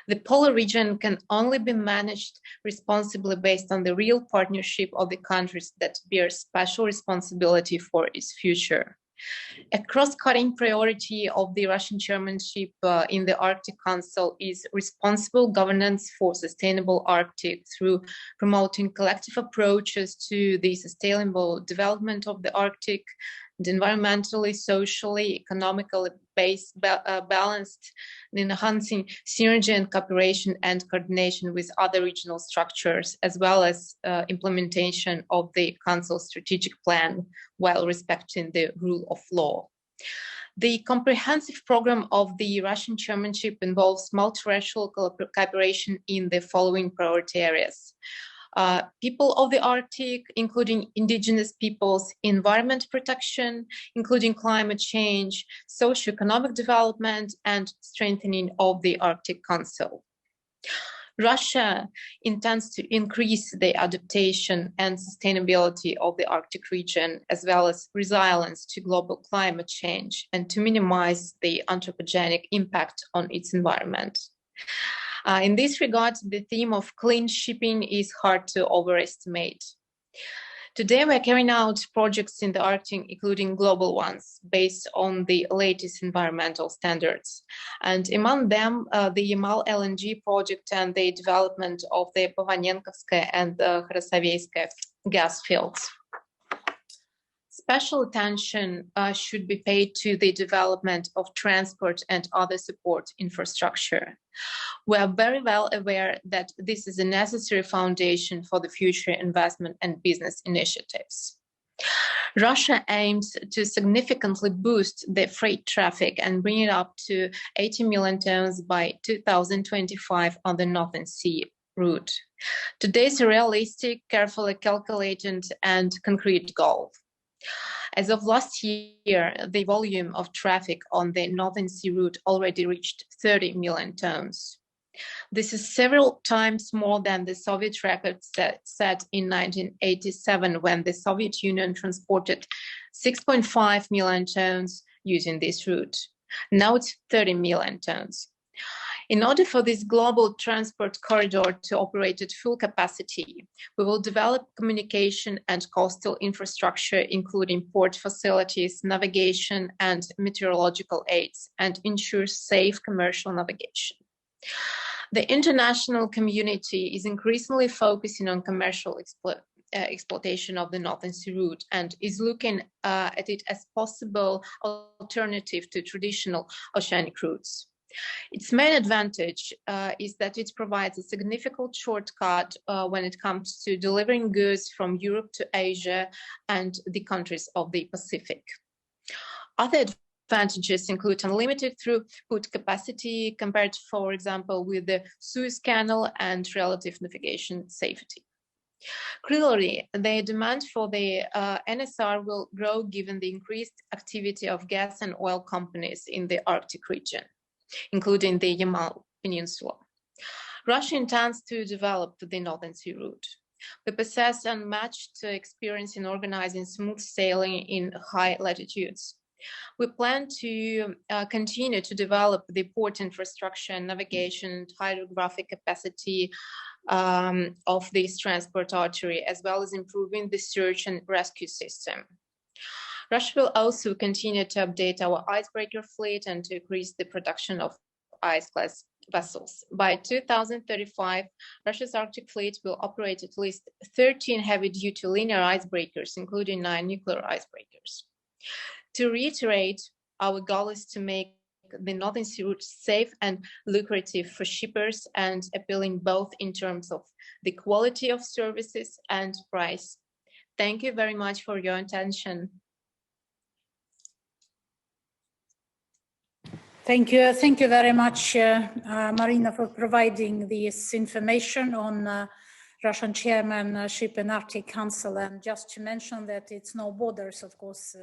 J: The polar region can only be managed responsibly based on the real partnership of the countries that bear special responsibility for its future. A cross-cutting priority of the Russian chairmanship in the Arctic Council is responsible governance for sustainable Arctic through promoting collective approaches to the sustainable development of the Arctic, and environmentally, socially, economically balanced, and enhancing synergy and cooperation and coordination with other regional structures, as well as implementation of the Council's strategic plan while respecting the rule of law. The comprehensive program of the Russian chairmanship involves multiracial cooperation in the following priority areas. People of the Arctic, including indigenous peoples, environment protection, including climate change, socioeconomic development, and strengthening of the Arctic Council. Russia intends to increase the adaptation and sustainability of the Arctic region, as well as resilience to global climate change, and to minimize the anthropogenic impact on its environment. In this regard, the theme of clean shipping is hard to overestimate. Today, we're carrying out projects in the Arctic, including global ones, based on the latest environmental standards. And among them, the Yamal LNG project and the development of the Povanenkovskaya and the Krasoveyskaya gas fields. Special attention should be paid to the development of transport and other support infrastructure. We are very well aware that this is a necessary foundation for the future investment and business initiatives. Russia aims to significantly boost the freight traffic and bring it up to 80 million tons by 2025 on the Northern Sea route. Today's a realistic, carefully calculated, and concrete goal. As of last year, the volume of traffic on the Northern Sea route already reached 30 million tons. This is several times more than the Soviet record set in 1987, when the Soviet Union transported 6.5 million tons using this route. Now it's 30 million tons. In order for this global transport corridor to operate at full capacity, we will develop communication and coastal infrastructure, including port facilities, navigation, and meteorological aids, and ensure safe commercial navigation. The international community is increasingly focusing on commercial exploitation of the Northern Sea route and is looking at it as possible alternative to traditional oceanic routes. Its main advantage is that it provides a significant shortcut when it comes to delivering goods from Europe to Asia and the countries of the Pacific. Other advantages include unlimited throughput capacity compared, for example, with the Suez Canal, and relative navigation safety. Clearly, the demand for the NSR will grow given the increased activity of gas and oil companies in the Arctic region, including the Yamal Peninsula. Russia intends to develop the Northern Sea route. We possess unmatched experience in organizing smooth sailing in high latitudes. We plan to continue to develop the port infrastructure and navigation and hydrographic capacity of this transport artery, as well as improving the search and rescue system. Russia will also continue to update our icebreaker fleet and to increase the production of ice-class vessels. By 2035, Russia's Arctic fleet will operate at least 13 heavy-duty linear icebreakers, including 9 nuclear icebreakers. To reiterate, our goal is to make the Northern Sea route safe and lucrative for shippers and appealing both in terms of the quality of services and price. Thank you very much for your attention.
A: Thank you very much, Marina, for providing this information on Russian chairmanship in Arctic Council. And just to mention that it's no borders, of course,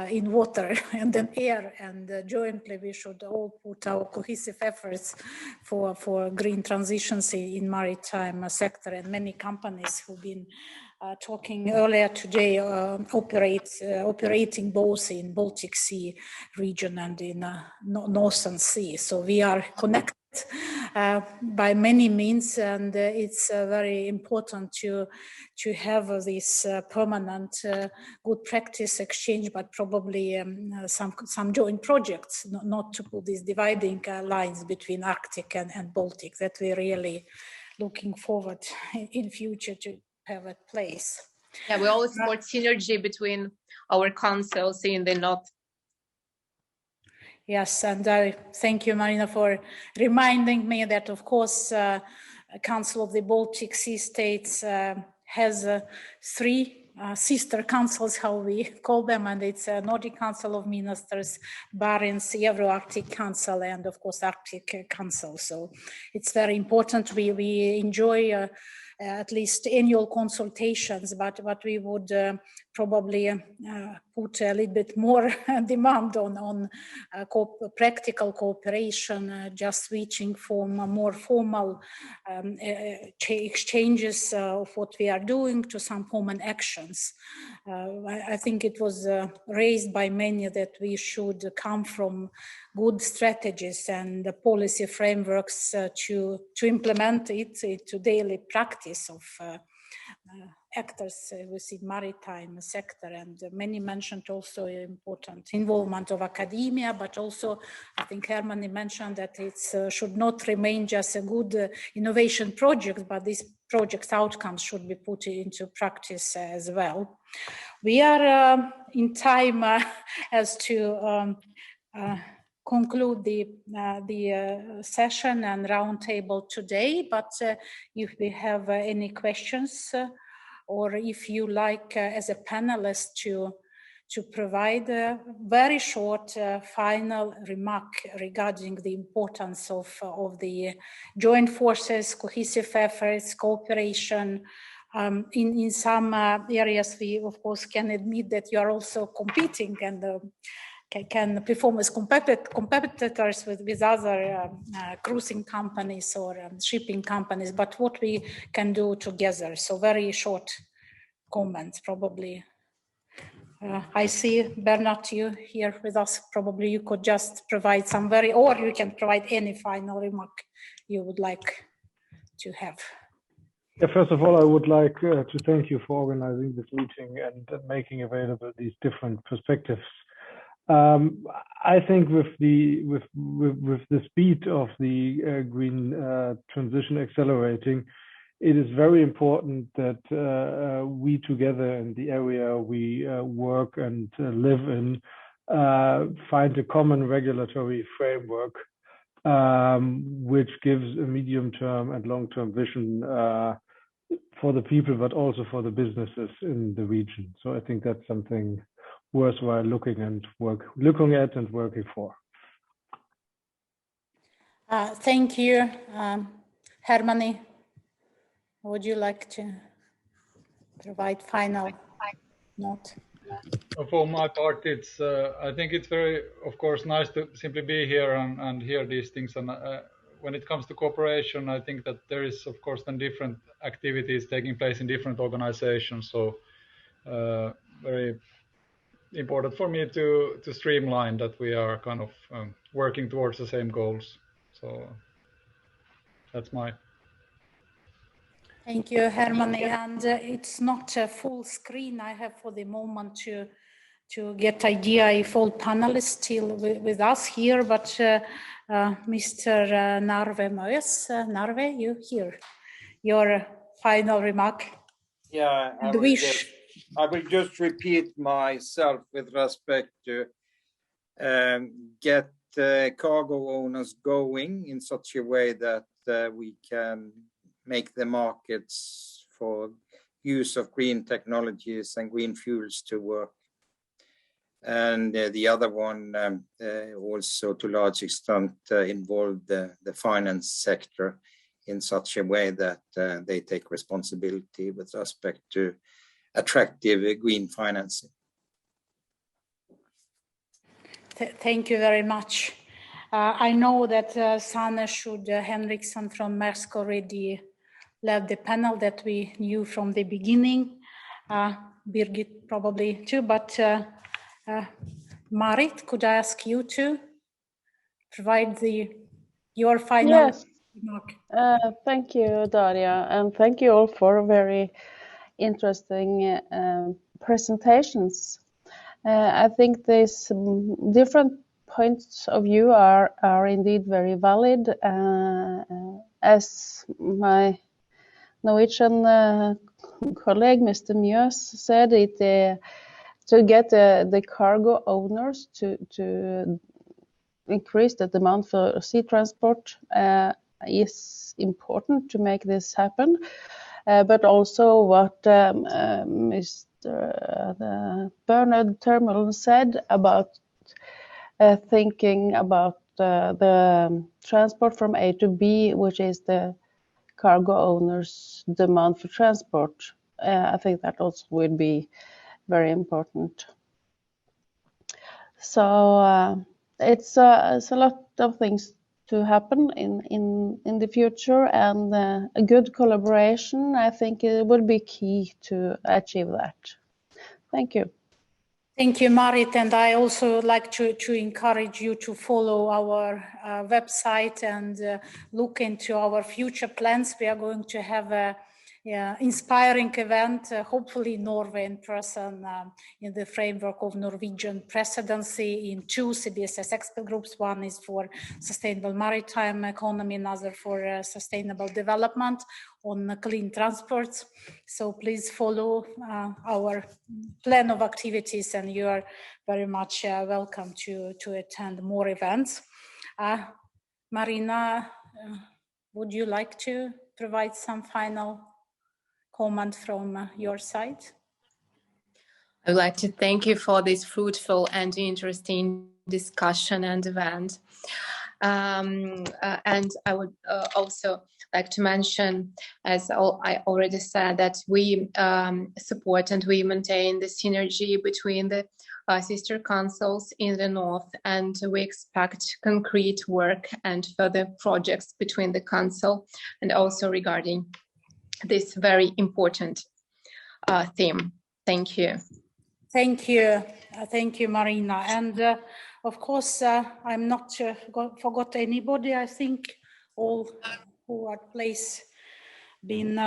A: in water and in air, and jointly we should all put our cohesive efforts for green transitions in maritime sector. And many companies who've been talking earlier today operating both in Baltic Sea region and in Northern Sea. So we are connected by many means, and it's very important to have this permanent good practice exchange, but probably some joint projects, not to put these dividing lines between Arctic and Baltic, that we're really looking forward in future to have a place.
J: Yeah, we always support synergy between our councils in the north.
A: Yes, and I thank you, Marina, for reminding me that, of course, Council of the Baltic Sea States has 3 sister councils, how we call them, and it's Nordic Council of Ministers, Barents Euro-Arctic Council, and of course Arctic Council. So it's very important. We enjoy at least annual consultations, but we would probably put a little bit more demand on practical cooperation, just switching from more formal exchanges of what we are doing to some common actions. I think it was raised by many that we should come from good strategies and policy frameworks to implement it to daily practice of actors within maritime sector. And many mentioned also important involvement of academia, but also I think Hermanni mentioned that it should not remain just a good innovation project, but these project outcomes should be put into practice as well. We are in time as to conclude the session and roundtable today, but if we have any questions or if you like as a panelist to provide a very short final remark regarding the importance of the joint forces, cohesive efforts, cooperation. In some areas we of course can admit that you are also competing and can perform as competitors with other cruising companies or shipping companies, but what we can do together. So very short comments probably. I see Bernard, you here with us. Probably you could just provide some or you can provide any final remark you would like to have.
H: Yeah, first of all, I would like to thank you for organizing this meeting and making available these different perspectives. I think with the speed of the green transition accelerating, it is very important that we together in the area we work and live in find a common regulatory framework which gives a medium-term and long-term vision for the people, but also for the businesses in the region. So I think that's something worthwhile looking at and working for.
A: Thank you, Hermanni. Would you like to provide final note?
I: For my part, it's I think it's very, of course, nice to simply be here and hear these things. And when it comes to cooperation, I think that there is, of course, then different activities taking place in different organizations. So very important for me to streamline that we are kind of working towards the same goals. So that's my.
A: Thank you, Hermanni. And it's not a full screen I have for the moment to get idea if all panelists still with us here, but Mr. Narve Moes. Narve, you here. Your final remark.
F: Yeah, I will just repeat myself with respect to get cargo owners going in such a way that we can make the markets for use of green technologies and green fuels to work. And the other one also to a large extent involved the finance sector in such a way that they take responsibility with respect to attractive green financing.
A: Thank you very much. I know that Sanne Schud Henriksson from Maersk already led the panel that we knew from the beginning. Birgit probably too, but Marit, could I ask you to provide your final remark?
B: Thank you, Daria, and thank you all for very interesting presentations. I think these different points of view are indeed very valid. As my Norwegian colleague, Mr. Mjøs, said, to get the cargo owners to increase the demand for sea transport is important to make this happen. But also what Mr. Bernard Termel said about thinking about the transport from A to B, which is the cargo owners' demand for transport. I think that also would be very important. So it's a lot of things to happen in the future, and a good collaboration, I think, it will be key to achieve that. Thank you.
A: Thank you, Marit, and I also like to encourage you to follow our website and look into our future plans. We are going to have a inspiring event, hopefully in Norway in person, in the framework of Norwegian presidency in two CBSS expert groups. One is for sustainable maritime economy, another for sustainable development on clean transports. So please follow our plan of activities, and you are very much welcome to attend more events. Marina, would you like to provide some final comment from your side?
J: I'd like to thank you for this fruitful and interesting discussion and event. And I would also like to mention, as I already said, that we support and we maintain the synergy between the sister councils in the north, and we expect concrete work and further projects between the council and also regarding this very important theme. Thank you.
A: Thank you. Thank you, Marina. And of course, I'm not forgot anybody. I think all who are placed been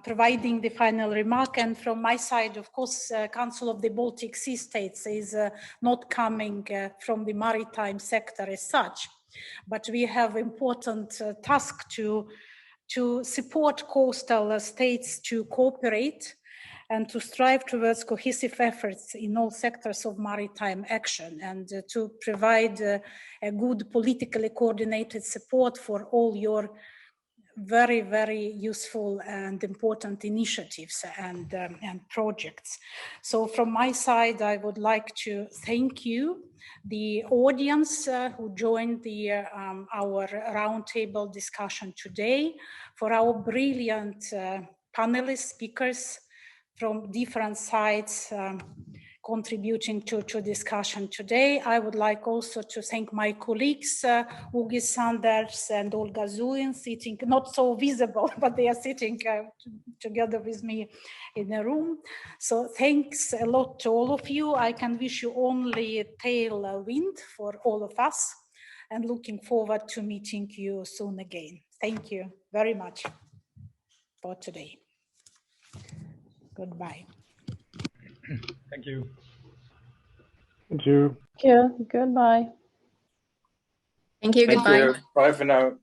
A: providing the final remark. And from my side, of course, Council of the Baltic Sea States is not coming from the maritime sector as such, but we have important task to support coastal states to cooperate and to strive towards cohesive efforts in all sectors of maritime action, and to provide a good politically coordinated support for all your very, very useful and important initiatives and projects. So from my side, I would like to thank you, the audience who joined our roundtable discussion today, for our brilliant panelist speakers from different sides contributing to discussion today. I would like also to thank my colleagues, Ugi Sanders and Olga Zuin, sitting, not so visible, but they are sitting together with me in a room. So thanks a lot to all of you. I can wish you only tailwind for all of us, and looking forward to meeting you soon again. Thank you very much for today. Goodbye.
I: Thank you.
H: Thank you.
B: Thank you. Goodbye.
J: Thank you.
C: Thank
J: Goodbye.
C: you. Bye for now.